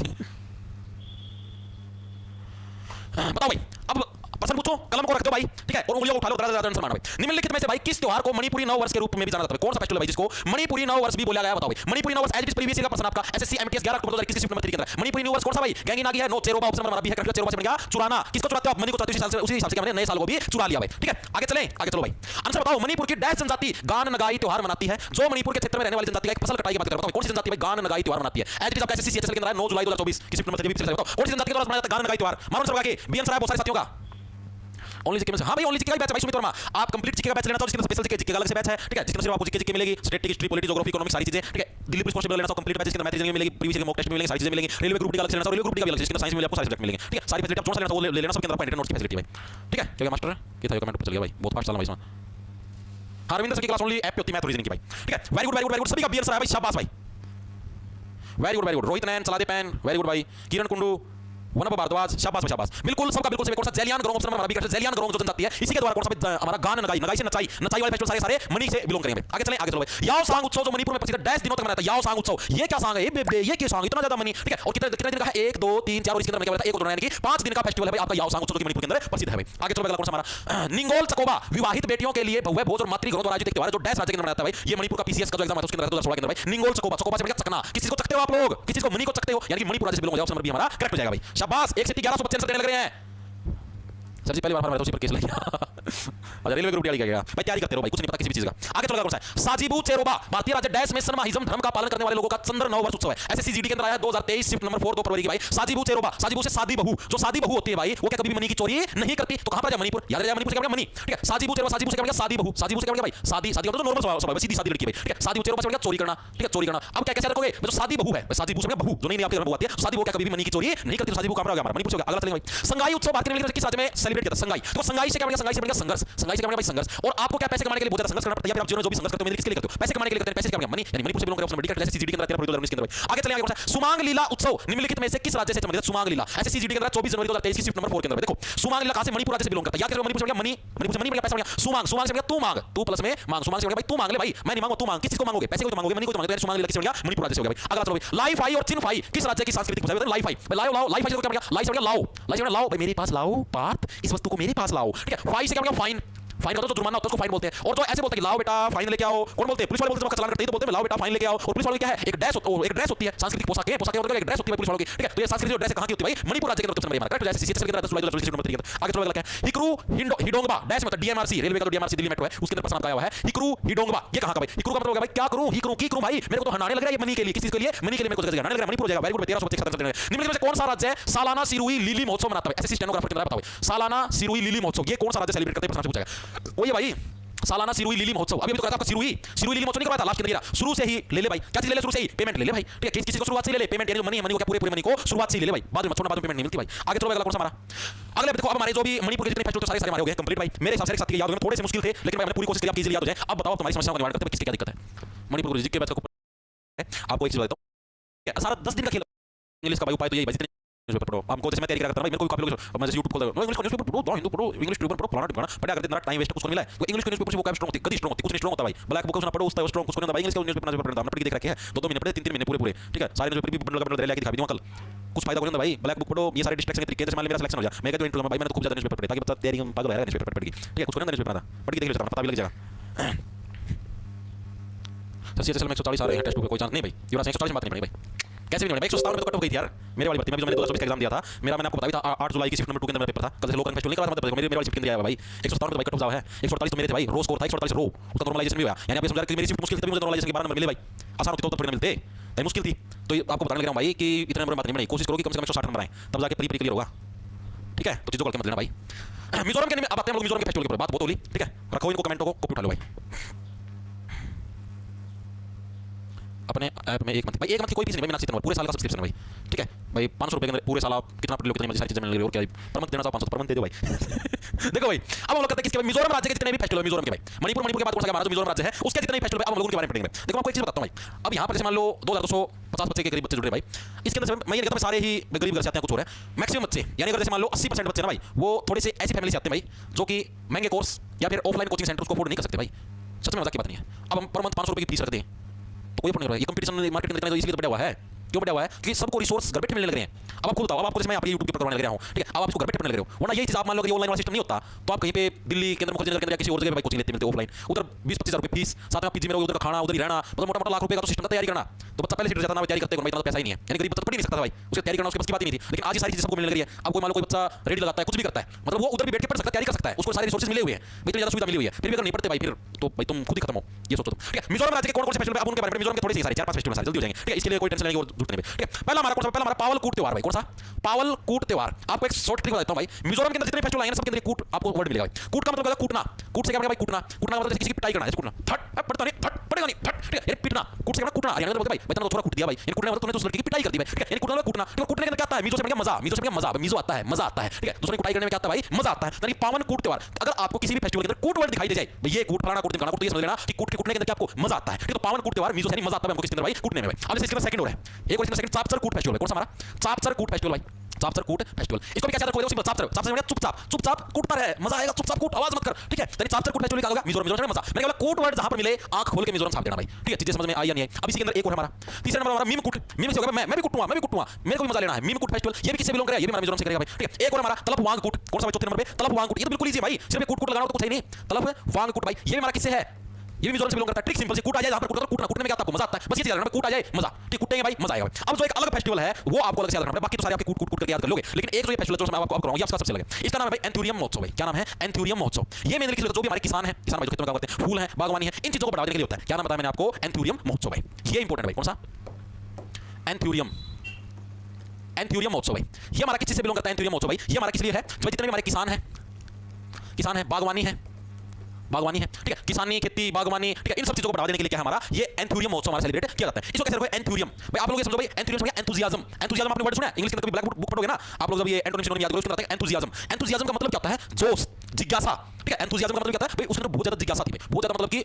बताओ भाई, अब प्रश्न पूछो, कलम को रख दो भाई, ठीक है, और उंगलियों को उठा लो, दर्द आंसर मारना भाई। निम्नलिखित में से भाई किस त्योहार को मणिपुरी नव वर्ष के रूप में भी जाना जाता है, कौन सा फेस्टिवल है भाई जिसको मणिपुरी नव वर्ष भी बोला गया है, बताओ भाई। मणिपुरी नव वर्ष एज इट इज प्रीवियस का प्रश्न आपका एसएससी एमटीएस 11 अक्टूबर 2021 शिफ्ट नंबर 3 के अंदर। मणिपुरी नव वर्ष कौन सा भाई, गैंगी नागी है, नो चेरोबा ऑप्शन नंबर भी है, करेक्ट चेरोबा से बन गया चुराना, किसको चुराते हो आप, मनी को चुराते हो, उसी हिसाब से हमने नए साल को भी चुरा लिया भाई, ठीक है। आगे चलें, आगे चलो भाई, आंसर बताओ। मणिपुर की डैश जनजाति गान नगाई त्योहार मनाती है, जो मणिपुर के क्षेत्र में रहने वाली जनजाति का एक फसल कटाई की बात करता हूं, कौन सी जनजाति भाई गान नगाई त्योहार मनाती है, एज इट इज आपका एसएससी सीएचएस के अंदर है 9 जुलाई 2024 की शिफ्ट नंबर 3 बताओ कौन सी जनजाति के द्वारा मनाया जाता है गान नगाई त्योहार। मारो आंसर लगा के बी आंसर है बहुत सारे साथियों का। ओनली जीके में, हां भाई ओनली जीके का बैच है भाई, सुमित वर्मा आप कंप्लीट जीके का बैच लेना चाहो, जिसके स्पेशल जीके अलग से बैच है, ठीक है, जिसमें सिर्फ आपको जीके मिलेगी, statistics history polity geography economics सारी चीजें, ठीक है। दिल्ली पुलिस कांस्टेबल लेना चाहो कंप्लीट बैच, जिसके मैथ रीजनिंग मिलेगी, प्रीवियस मॉक टेस्ट मिलेंगे, सारी चीजें मिलेंगी। रेलवे ग्रुप डी का अलग से लेना चाहो, रेलवे ग्रुप डी का अलग, जिसके साइंस में आपको सारे सब्जेक्ट मिलेंगे, ठीक है। सारी फैसिलिटी आप जो सा लेना चाहो वो ले लेना, सबके अंदर आपको इंटरनेट नोट्स की फैसिलिटी भाई, ठीक है। क्या क्या मास्टर ये था, कमेंट ऊपर चल गया भाई, बहुत फास्ट चला भाई इसमें। हरविंदर सर की क्लास ओनली ऐप पे होती है मैथ रीजनिंग की भाई, ठीक है। Very good very good very good, सभी का बी आंसर है भाई, शाबाश भाई, very good very good. Rohit Nain चला दे पैन, वेरी गुड भाई। किरण कुंडू, वनप भारद्वाज, शाबाश शाबाश, बिल्कुल सबका बिल्कुल सही। कौन सा जैलियान ग्रोंग ऑप्शन में हमारा भी करते, जैलियान ग्रोंग जो जनजाति है, इसी के द्वारा कौन सा हमारा गान नगाई, नगाई से नचाई, नचाई वाले फेस्टिवल सारे सारे मणि से बिलोंग करेंगे। आगे चलें, आगे चलो भाई। याओ सांग उत्सव जो मणिपुर में प्रसिद्ध डैश दिनों तक मनाता है, याओ सांग उत्सव, ये क्या सांग है, ये क्या सांग, इतना ज्यादा मनी, ठीक है। और कितने कितने दिन का है, 1 2 3 4 और इसके अंदर क्या बताया, 1 और यानी कि 5 दिन का फेस्टिवल है भाई आपका याओ सांग उत्सव, जो मणिपुर के अंदर प्रसिद्ध है भाई। आगे चलो, अगला कौन सा हमारा निंगोल चकोबा, विवाहित बेटियों के लिए भव्य भोज और मातृगृहों द्वारा आयोजित त्योहार जो डैश राज्य के अंदर मनाता है भाई। ये मणिपुर का पीसीएस का जो एग्जाम है उसके अंदर 2016 के अंदर भाई। निंगोल चकोबा, चकोबा से बढ़िया चकना, किसी को चकते हो आप लोग, किसी को मनी को चकते हो, यानी कि मणिपुर राज्य से बिलोंग हो जाओ, ऑप्शन नंबर बी हमारा करेक्ट हो जाएगा भाई, शाबाश। 1 से 1100 बच्चे आंसर देने लग रहे हैं सर जी, पहली बार हमारे उसी पर केस लग गया। अच्छा रेलवे ग्रुप डी गया भाई, तैयारी करते रहो भाई, कुछ नहीं पता किसी भी चीज का। आगे चलो, कौन सा है साजीबू चेरोबा, भारतीय राज्य डैश में सनमाहिज्म धर्म का पालन करने वाले लोगों का चंद्र नव वर्ष उत्सव है, एसएससी जीडी के अंदर आया 2023 शिफ्ट नंबर 4 2 फरवरी की भाई। साजीबू चेरोबा, साजीबू से शादी बहू, जो शादी बहू होती है भाई वो क्या कभी भी मनी की चोरी नहीं करती, तो कहां पर जाए मणिपुर, याद रहे मणिपुर से क्या मनी, ठीक है। साजीबू चेरोबा, साजीबू से क्या शादी बहू, साजीबू से क्या भाई शादी, शादी मतलब नॉर्मल स्वभाव है, सीधी सादी लड़की भाई, ठीक है। साजीबू चेरोबा से क्या चोरी करना, ठीक है, चोरी करना। अब क्या कैसे रखोगे, जो शादी बहू है, शादी बहू से बहू जो नहीं आपके घर में बहू आती है, शादी बहू क्या कभी भी मनी की चोरी नहीं करती, शादी बहू कहां पर आ गया हमारा मणिपुर से। अगला चलेंगे भाई, संगाई उत्सव भारतीय मिलिट्री किस राज्य में सेलिब्रेट किया था, संगाई, तो संगाई से क्या संगाई से बन गया संघर्ष, संगाई से क्या बन गया भाई संघर्ष। और आपको क्या पैसे कमाने के लिए बहुत ज्यादा संघर्ष करना पड़ता है, या फिर आप जीवन में जो भी संघर्ष करते हो मेरे किसके लिए करते हो, पैसे कमाने के लिए करते हैं, पैसे क्या बन गया मनी, यानी मणिपुर से बिलोंग करते हो, ऑप्शन बी करेक्ट, सीजीडी के अंदर 13 फरवरी 2019 के अंदर। आगे चलें, आगे कौन सा सुमांग लीला उत्सव निम्नलिखित में से किस राज्य से संबंधित, सुमांग लीला एसएससी जीडी के अंदर 24 जनवरी 2023 की शिफ्ट नंबर 4 के अंदर। देखो सुमांग लीला कहां से, मणिपुर राज्य से बिलोंग करता है, याद करो मणिपुर से बन गया मनी, मणिपुर से मनी बन गया, पैसा बन गया सुमांग, सुमांग से बन गया तू मांग, तू प्लस में मांग, सुमांग से बन गया भाई तू मांग ले भाई, मैं नहीं मांगूंगा तू मांग, किस चीज को मांगोगे, पैसे को तो मांगोगे, मनी को तो मांगोगे, सुमांग लीला किस से बन गया मणिपुर राज्य से हो गया भाई। अगला चलो भाई, लाई फाई और चिन फाई किस राज्य की सांस्कृतिक भाषा है, लाई फाई लाओ लाओ, लाई फाई से क्या बन गया, लाई से बन गया लाओ, लाई से बन गया लाओ भाई, मेरे पास लाओ पार्थ, इस वस्तु को मेरे पास लाओ, ठीक है। फाई से क्या बन गया फाइन, फाइन होता है तो जुर्माना होता है, उसको फाइन बोलते हैं। और जो ऐसे बोलते हैं कि लाओ बेटा फाइन लेके आओ, कौन बोलते हैं, पुलिस वाले बोलते हैं, चालान करते हैं तो बोलते हैं लाओ बेटा फाइन लेके आओ। और पुलिस वालों क्या है, एक ड्रेस, एक ड्रेस होती है, सांस्कृतिक पोशाक है, पोशाक होती है, एक ड्रेस होती है पुलिस वालों की, ठीक है। तो ये सांस्कृतिक ड्रेस कहां की होती है भाई, मणिपुर राज्य के अंदर हमारा करेक्ट, जैसे सीएचएस के अंदर 16 जुलाई 2023 नंबर 3। आगे चलो, अगला क्या है, हिकरू हिडोंगबा डैश मतलब डीएमआरसी, रेलवे का डीएमआरसी दिल्ली मेट्रो है, उसके अंदर प्रश्न आया हुआ है हिकरू हिडोंगबा, ये कहां का भाई, हिकरू का मतलब भाई क्या करूं, ही करूं की करूं भाई, मेरे को तो हनाने लग रहा है ये मनी के लिए, किस चीज के लिए, मनी के लिए मेरे को हनाने लग रहा है, मणिपुर हो जाएगा। वेरी गुड, 1300 बच्चे खत्म करते हैं। निम्नलिखित में से कौन सा राज्य सालाना सिरुई लिली महोत्सव मनाता है, एसएससी स्टेनोग्राफर के अंदर बताओ सालाना सिरुई लिली महोत्सव, ये कौन सा राज्य सेलिब्रेट करते हैं, प्रश्न पूछा वो ये भाई सालाना सिरुई लिली महोत्सव। अभी तो कहता आपका सिरुई लिली महोत्सव नहीं करवाया था लास्ट के अंदर, शुरू से ही ले ले भाई, क्या चीज ले ले, शुरू से ही पेमेंट ले ले भाई, ठीक है। किसी को शुरुआत से ले ले पेमेंट, यानी मनी को क्या पूरे मनी को शुरुआत से ही ले ले भाई, बाद में छोड़ना, बाद में पेमेंट नहीं मिलती भाई। आगे चलो, अगला कौन सा हमारा, अगले देखो अब हमारे जो भी मणिपुर के जितने फेस्टिवल सारे हमारे हो गए कंप्लीट भाई। मेरे हिसाब से साथ याद होंगे, थोड़े से मुश्किल थे लेकिन भाई मैंने पूरी कोशिश की आपकी इजीली याद हो जाए। अब बताओ तुम्हारी समस्याओं का निवारण करते हैं, किसकी क्या दिक्कत है। मणिपुर जी के बाद आपको एक चीज बताता हूं, सारा 10 दिन का खेल इंग्लिश का भाई उपाय तो यही भाई, न्यूज़पेपर पढ़ो। हमको जैसे मैं तैयारी करता हूं भाई, मेरे को काफी लोग मैं जैसे YouTube खोलता हूं, इंग्लिश का न्यूज़पेपर पढ़ो, दो हिंदू पढ़ो, इंग्लिश ट्रिब्यून पढ़ो, फलाना ढिकाना पढ़ा करते ना, टाइम वेस्ट कुछ मिला है। तो इंग्लिश के न्यूज़पेपर से वो क्या स्ट्रांग होती है, कदी स्ट्रांग होती है, कुछ नहीं स्ट्रांग होता भाई। ब्लैक बुक उसने पढ़ो, उसका स्ट्रांग कुछ नहीं होता भाई। इंग्लिश का न्यूज़पेपर पढ़ना हमने पढ़ के देख रखे हैं, 2 महीने पढ़े, 3 महीने पूरे, ठीक है। सारे न्यूज़पेपर भी बंडल का बंडल लेके दिखा भी दूंगा कल, कुछ फायदा होगा भाई। ब्लैक बुक पढ़ो, ये सारे डिस्ट्रैक्शन के तरीके से मान ले मेरा सिलेक्शन हो जाए, मैं कहता हूं इंटरव्यू में भाई मैंने खूब ज्यादा न्यूज़पेपर पढ़े ताकि बच्चा तैयारी में पागल हो जाएगा, न्यूज़पेपर पढ़ के, ठीक है। कुछ नहीं न्यूज़पेपर पढ़ा पढ़ के देख लेता, पता भी लग जाएगा। सर सीएचएस में 140 आ रहे हैं टेस्ट पे, कोई चांस नहीं भाई, युवराज 140 बात नहीं पड़ी भाई, कैसे भी नहीं। 157 में तो कट हो गई थी यार मेरे वाली भर्ती में, जो मैंने 2024 का एग्जाम दिया था मेरा, मैंने आपको बताया था 8 जुलाई की शिफ्ट नंबर 2 के अंदर मेरा पेपर था। कल से लोकल फेस्टिवल नहीं करा था, मेरे वाली शिफ्ट के अंदर आया भाई। 157 तो भाई कट ऑफ जाओ है, 148 तो मेरे थे भाई, रो स्कोर था 148 रो, उसका नॉर्मलाइजेशन भी हुआ, यानी आप समझ रहे कि मेरी शिफ्ट मुश्किल थी, मुझे नॉर्मलाइजेशन के बाद नंबर मिले भाई, आसान होती तो परिणाम मिलते। भाई मुश्किल थी, तो ये आपको बताने लग रहा हूँ भाई कि इतने नंबर में बात नहीं बनाई, कोशिश करो कि कम से कम 160 नंबर आए, तब जाके परी क्लियर होगा। ठीक है, तो चीज़ों को मत लेना भाई। मिजोरम के अंदर अब आते हैं हम लोग मिजोरम के फेस्टिवल के ऊपर। बात बहुत होली, ठीक है, रखो इनको कमेंटों को कॉपी उठा लो भाई अपने ऐप में। एक मंथ भाई, एक मंथ की कोई फीस नहीं भाई, बिना पूरे साल का सब्सक्रिप्शन है भाई। ठीक है भाई, 500 रुपये के अंदर पूरे साल आप कितना पढ़ लो, कितनी सारी चीजें मिल रही है, और क्या पर मंथ देना चाहो 500 पर मंथ दे दो भाई। देखो भाई, अब हम लोग करते हैं किसके भाई, मिजोरम राज्य के जितने भी फेस्टिवल है मिजोरम के भाई, मणिपुर के बाद कौन सा हमारा जो मिजोरम राज्य है उसके जितने भी फेस्टिवल अब हम लोग उनके बारे में पढ़ेंगे। देखो मैं आपको एक चीज बताता हूं भाई, अब यहाँ पर जैसे मान लो 2250 बच्चे के करीब बच्चे जुड़ रहे भाई, इसके अंदर मैं ये कहता हूं सारे ही गरीब घर से आते हैं, कुछ और है मैक्सिमम बच्चे, यानी अगर जैसे मान लो 80% बच्चे ना भाई वो थोड़े से ऐसी फैमिली से आते हैं भाई जो कि महंगे कोर्स या फिर ऑफलाइन कोचिंग सेंटर को अफोर्ड नहीं कर सकते भाई। सच में मजाक की बात नहीं है। अब हम पर मंथ 500 रुपये की फीस रखते हैं तो कोई नहीं रहा है। ये कंपटीशन मार्केट में इसलिए तो बढ़ा हुआ है, क्यों बढ़ा हुआ है कि सबको रिसोर्स घर बैठे मिलने लग रहे हैं। अब आपको बताओ, अब आपको जैसे मैं आप YouTube पर करवाने लग रहा हूं, ठीक है, अब आप इसको घर बैठे मिलने लग रहे हो, वरना यही चीज आप मान लो कि ऑनलाइन वाला सिस्टम नहीं होता तो आप कहीं पे दिल्ली के अंदर मुखर्जी नगर के अंदर किसी और जगह पे कोचिंग लेते मिलते ऑफलाइन, उधर 20-25 हज़ार रुपये फीस, साथ में पीजी में उधर का खाना, उधर ही रहना, मतलब मोटा-मोटा लाख रुपए का तो सिस्टम का तैयारी करना, तो बच्चा पहले से जाता ना तैयारी करते हैं, इतना पैसा ही नहीं है, यानी गरीब बच्चा पढ़ ही नहीं सकता भाई, उसकी तैयारी करना उसके बस की बात ही नहीं थी। लेकिन आज ये सारी चीजें सबको मिलने लग रही है। अब कोई मान लो कोई बच्चा रेडी लगाता है, कुछ भी करता है, मतलब वो उधर भी बैठ के पढ़ सकता है, तैयारी कर सकता है, उसको सारे रिसोर्सेज मिले हुए हैं, इतनी ज्यादा सुविधा मिली हुई है, फिर भी अगर नहीं पढ़ते भाई फिर तो भाई तुम खुद ही खत्म हो। ये सोचो तुम, ठीक है। मिजोरम राज्य के कौन-कौन से फेस्टिवल आप उनके बारे में, मिजोरम के थोड़े से सारे 4-5 फेस्टिवल सारे जल्दी हो जाएंगे, ठीक है, इसके लिए कोई टेंशन लेने की जरूरत नहीं। ठीक है, पहला हमारा कौन सा, पहला हमारा पावल कूट त्योहार भाई। कौन सा? पावल कूट त्योहार। आपको एक शॉर्ट ट्रिक बताता हूं भाई, मिजोरम के अंदर जितने फेस्टिवल आएंगे ना सबके अंदर कूट आपको वर्ड मिलेगा भाई। कूट का मतलब होता है कूटना, कूट से क्या मतलब भाई कूटना, कूटना का मतलब किसी की पिटाई करना है, कूटना फट पड़ता नहीं, फट पड़ेगा नहीं, फट, ठीक है, ये पिटना, कूट से क्या कूटना, हरियाणा में बोलते भाई तूने तो थोड़ा कूट दिया भाई, ये कूटने मतलब तूने तो उस लड़की की पिटाई कर दी भाई, ठीक है, ये कूटना मतलब कूटना, ठीक है, कूटने के अंदर क्या आता है, मिजो से क्या मजा, मिजो से क्या मजा, मिजो आता है, मजा आता है, ठीक है, दूसरे की पिटाई करने में क्या आता है भाई, मजा आता है। यानी पावन कूट त्योहार, अगर आपको किसी भी फेस्टिवल के अंदर कूट वर्ड दिखाई दे जाए भाई, ये कूट फलाना कूट ढिमकाना कूट, तो ये समझ लेना कि कूट के कूटने के अंदर क्या आपको मजा आता है, ठीक है। तो पावन कूट त्योहार मिजो से मजा आता है हमको किसके अंदर भाई, कूटने में भाई। अब इसके अंदर सेकंड और है, एक और इसके सेकंड चापसर कूट फेस्टिवल है। कौन सा हमारा? चापसर कूट फेस्टिवल भाई, चापसर कूट फेस्टिवल। इसको भी क्या कहते हैं, सिंपल चापसर, चापसर मतलब चुपचाप, चुपचाप कूटता रहे, मजा आएगा, चुपचाप कूट, आवाज मत कर, ठीक है। यानी चापसर कूट फेस्टिवल का होगा मिजोरम, मिजोरम में मजा। मैंने कहा कूट वर्ड जहां पर मिले आंख खोल के मिजोरम छाप देना भाई, ठीक है, चीजें समझ में आई या नहीं आई। अब इसी के अंदर एक और हमारा तीसरा नंबर हमारा मीम कूट, मीम से होगा मैं भी कूटूंगा, मैं भी कूटूंगा, मेरे को भी मजा लेना है। मीम कूट फेस्टिवल ये भी किससे बिलोंग करेगा, ये भी हमारा मिजोरम से करेगा भाई, ठीक है। एक और हमारा तलब वांग कूट। कौन सा भाई? चौथे नंबर पे तलब वांग कूट। ये तो बिल्कुल इजी है भाई, सिर्फ कूट कूट लगाना तो कुछ है नहीं, तलब वांग कूट भाई, ये भी हमारा किससे है, ये भी मिजोरम से बिलोंग करता है। ट्रिक सिंपल सी, कूट आ जाए जहां पर कूटना, कूटने में क्या आपको मजा आता है, बस ये चीज याद रखना, कूट आ जाए मजा, ठीक, कूटेंगे भाई मजा आएगा। अब जो एक अलग फेस्टिवल है वो आपको अलग से याद रखना है, बाकी तो सारे आपके कूट कूट करके याद कर लोगे, लेकिन एक जो ये फेस्टिवल जो मैं आपको कराऊंगा ये आपका सबसे अलग है। इसका नाम है भाई एंथूरियम महोत्सव भाई। क्या नाम है? एंथूरियम महोत्सव। ये मेनली जो भी हमारे किसान है, किसान भाई जो खेतों में काम करते हैं, फूल है, बागवानी है, इन चीजों को बढ़ावा देने के लिए होता है। क्या नाम बताया मैंने आपको? एंथूरियम महोत्सव भाई। ये इंपॉर्टेंट है भाई। कौन सा? एंथूरियम, एंथूरियम महोत्सव भाई। ये हमारा किस चीज से बिलोंग करता है? एंथूरियम महोत्सव भाई ये हमारा किस लिए है, जो जितने भी हमारे किसान है, बागवानी है, बागवानी है, ठीक है, किसानी, खेती, बागवानी, ठीक है, इन सब चीजों को बढ़ावा देने के लिए क्या हमारा ये एंथूरियम महोत्सव हमारा सेलिब्रेट किया जाता है। इसको कैसे रखो? एंथूरियम भाई। आप लोग ये समझो भाई, एंथूरियम समझो एंथुसियाज्म। एंथुसियाज्म आपने वर्ड सुना है इंग्लिश के अंदर, कभी ब्लैक बुक पढ़ोगे ना आप लोग, जब ये एंटोनिम सिनोनिम याद करोगे उसमें आता है एंथुसियाज्म। एंथुसियाज्म का मतलब क्या होता है? जोश, जिज्ञासा, ठीक है। एंथुसियाज्म का मतलब क्या होता है भाई, उसके अंदर बहुत ज्यादा जिज्ञासा थी भाई, बहुत ज्यादा, मतलब कि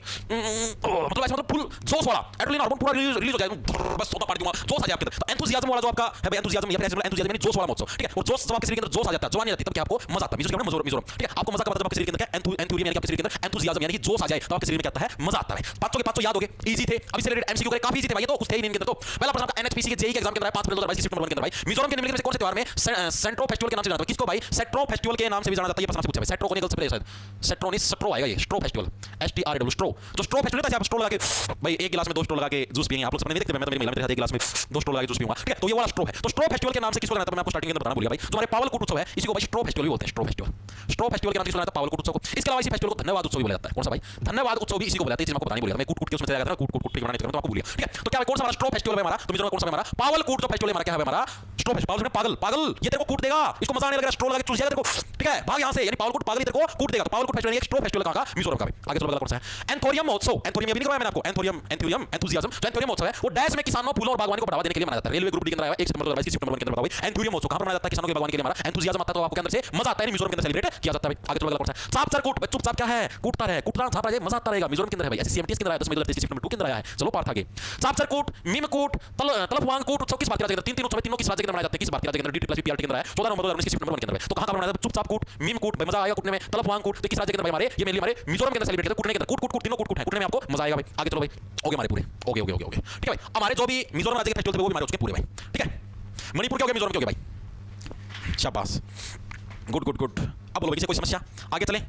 मतलब ऐसा, मतलब फुल जोश वाला, एड्रेनलिन हार्मोन पूरा रिलीज हो जाए, बस सोता पार दूंगा, जोश आ जाए आपके अंदर। तो एंथुसियाज्म वाला जो आपका है भाई, एंथुसियाज्म या फिर एंथुसियाज्म यानी जोश वाला महोत्सव, ठीक है। और जोश जब आपके शरीर के अंदर जोश आ जाता है, जवानी आ जाती है, तब क्या आपको मजा आता है। मिजोरम, मिजोरम, ठीक है, आपको मजा का मतलब आपके शरीर के अंदर क्या एंथूरियम यानी आपके शरीर के अंदर एंथुसियाज्म यानी कि जोश आ जाए तो आपके शरीर में क्या आता है? मजा आता है। पांचों के पांचों याद हो गए, इजी थे। अभी से रिलेटेड एमसीक्यू करे काफी इजी थे भाई, ये तो कुछ थे ही नहीं इनके अंदर। तो पहला प्रश्न आपका एनएचपीसी के जेईई के एग्जाम के अंदर 5 फरवरी 2022 शिफ्ट नंबर 1 के अंदर भाई, मिजोरम के निम्नलिखित में से कौन से त्योहार में सेंट्रो फेस्टिवल के नाम से जाना जाता है? किसको भाई? सेट्रो फेस्टिवल के नाम से भी जाना जाता है। ये प्रश्न आपसे पूछा भाई, सेट्रो को निकल से पहले शायद सेट्रोनिस, सेट्रो आएगा, ये स्ट्रो फेस्टिवल, STRO स्ट्रो। जो स्ट्रो फेस्टिवल है, आप स्ट्रो लगा के भाई एक गिलास में 2 स्ट्रो लगा के जूस पिएंगे। आप लोग सपने नहीं देखते, मैं तो मेरी महिला में एक गिलास में 2 स्ट्रो लगा के जूस पीऊंगा, ठीक है। तो ये वाला स्ट्रो है। तो स्ट्रो फेस्टिवल के नाम से किसको जाना था मैं आपको स्टार्टिंग के अंदर बताना भूल गया भाई। जो हमारे पावल कूट उत्सव है इसी को भाई स्ट्रो फेस्टिवल भी बोलते हैं, स्ट्रो फेस्टिवल। स्ट्रो फेस्टिवल के नाम से जाना था पावल कूट उत्सव को। इसके अलावा इसी फेस्टिवल को धन्यवाद उत्सव भी बोला जाता है। कौन सा भाई? धन्यवाद उत्सव भी इसी को बोला जाता है। आपको बताने भूल गया, मैं कूट कूट के उसमें चला गया था, कूट कूट बनाने चला, तो आपको भूल गया, ठीक है। तो क्या है, कौन सा हमारा स्ट्रो फेस्टिवल है हमारा? तो मिजोरम कौन सा है हमारा? पावल कूट जो फेस्टिवल है हमारा, क्या है हमारा? स्ट्रो फेस्टिवल। पावल पागल, पागल ये तेरे को कूट देगा, इसको मजा आने लग रहा है, स्ट्रो लगा के चूस जाएगा तेरे को, ठीक है, भाग यहां से। यानी पावल कूट पागल तेरे को कूट देगा। तो पावल कूट फेस्टिवल एक स्ट्रो फेस्टिवल कहां का? मिजोरम का भाई। आगे चलो, अगला कौन सा है? एंथोरियम महोत्सव। एंथोरियम ये भी नहीं करवाया मैंने आपको, एंथोरियम, एंथोरियम, एंथुसियाज्म। जो एंथोरियम महोत्सव है वो डैश में किसानों, फूलों और बागवानी को बढ़ावा देने के लिए मनाया जाता है। रेलवे ग्रुप डी के अंदर आया 1 सितंबर 2022 शिफ्ट नंबर 1 के अंदर बताओ भाई, एंथोरियम महोत्सव कहां पर मनाया जाता है? किसानों के बागवानी के लिए हमारा एंथुसियाज्म आता है, तो आपको के अंदर से मजा आता है। मिजोरम के अंदर सेलिब्रेट किया जाता है भाई। आगे चलो, अगला कौन सा है? चापसर कूट। चुपचाप क्या है? कूटता रहे, कूटना छाप रहे, मजा आता रहेगा। मिजोरम के अंदर है भाई, ऐसे सीएमटीएस के अंदर आया 10 मई 2023 शिफ्ट नंबर 2 के अंदर आया है। चलो पार्थ आगे। चापसर कूट, मीम कूट, तलब वांग कूट उत्सव किस भारतीय राज्य के अंदर? तीन उत्सव तीनों किस राज्य के अंदर मनाए जाते हैं? किस भारतीय राज्य के अंदर? DT+P PRT के अंदर है 14 नवंबर 2019 शिफ्ट नंबर 1 के अंदर। तो कहां का मनाया जाता है? चुपचाप कूट, मीम कूट भाई, मजा आएगा कूटने में। तलब वांग कूट तो किस राज्य के अंदर भाई? हमारे ये मेनली हमारे मिजोरम के अंदर सेलिब्रेट करते हैं, कूटने के अंदर। कूट कूट कूट तीनों कूट कूट है, कूटने में आपको मजा आएगा भाई। आगे चलो भाई, हो गए हमारे पूरे, हो गए, ठीक है भाई। हमारे जो भी मिजोरम राज्य के फेस्टिवल थे वो भी हमारे उसके पूरे भाई, ठीक है। मणिपुर के हो गए, मिजोरम के हो गए भाई, शाबाश, गुड गुड गुड। अब बोलो भाई, किसी कोई समस्या? आगे चलें।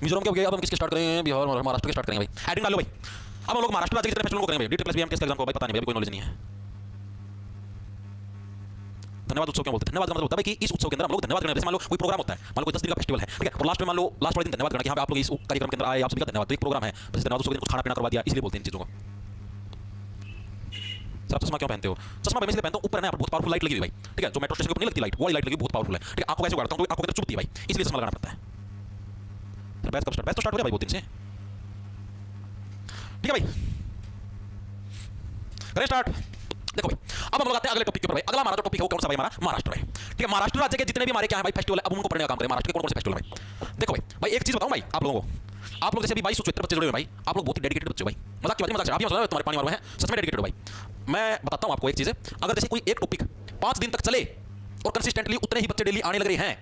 मिजोरम के हो गए, अब हम किसके स्टार्ट करें? बिहार और महाराष्ट्र के स्टार्ट करेंगे भाई। हेडिंग डालो भाई। अब हम लोग महाराष्ट्र राज्य के कितने फेस्टिवल को करेंगे भाई? DT+P के एग्जाम को भाई पता नहीं भाई, कोई नॉलेज नहीं है। धन्यवाद उत्सव क्यों बोलते हैं? धन्यवाद का मतलब होता है कि इस उत्सव के अंदर हम लोग धन्यवाद करने, जैसे मान लो कोई प्रोग्राम होता है, मान लो कोई 10 दिन का फेस्टिवल है, ठीक है, और लास्ट में मान लो लास्ट वाले दिन धन्यवाद करना कि हाँ आप लोग इस कार्यक्रम के अंदर आए, आप सभी का धन्यवाद। तो एक प्रोग्राम है, बस धन्यवाद उत्सव के दिन कुछ खाना पीना करवा दिया, इसलिए बोलते हैं इन चीजों को। सर आप चश्मा क्यों पहनते हो? चश्मा मैं इसलिए पहनता हूँ, ऊपर ना बहुत पावरफुल लाइट लगी हुई भाई, ठीक है, जो मेट्रो स्टेशन के ऊपर नहीं लगती लाइट, वो लाइट लगी बहुत पावरफुल है, ठीक है, आपको कैसे उगाड़ता हूँ तो आपको चुभती है भाई, इसलिए चश्मा लगाना पड़ता है। सर बैच कब स्टार्ट? बैच तो स्टार्ट हो गया भाई बहुत दिन से, ठीक है भाई, करें स्टार्ट। देखो भाई, अब हम लोग आते हैं अगले टॉपिक के ऊपर भाई। अगला हमारा जो टॉपिक है वो कौन सा भाई? हमारा महाराष्ट्र है, ठीक है। महाराष्ट्र राज्य के जितने भी हमारे क्या है भाई फेस्टिवल है, अब उनको पढ़ने का काम करें। महाराष्ट्र के कौन कौन से फेस्टिवल है भाई? देखो भाई एक चीज बताऊं भाई आप लोगों को, आप लोग जैसे अभी 22 बच्चे जुड़े हुए भाई, आप लोग बहुत ही डेडिकेटेड बच्चे भाई, मजाक की बात नहीं, मजाक आप ही समझ तुम्हारे पानी मारो है, सच में डेडिकेटेड भाई। मैं बताता हूं आपको एक चीज है, अगर जैसे कोई एक टॉपिक 5 दिन तक चले और कंसिस्टेंटली उतने ही बच्चे डेली आने लग रहे हैं,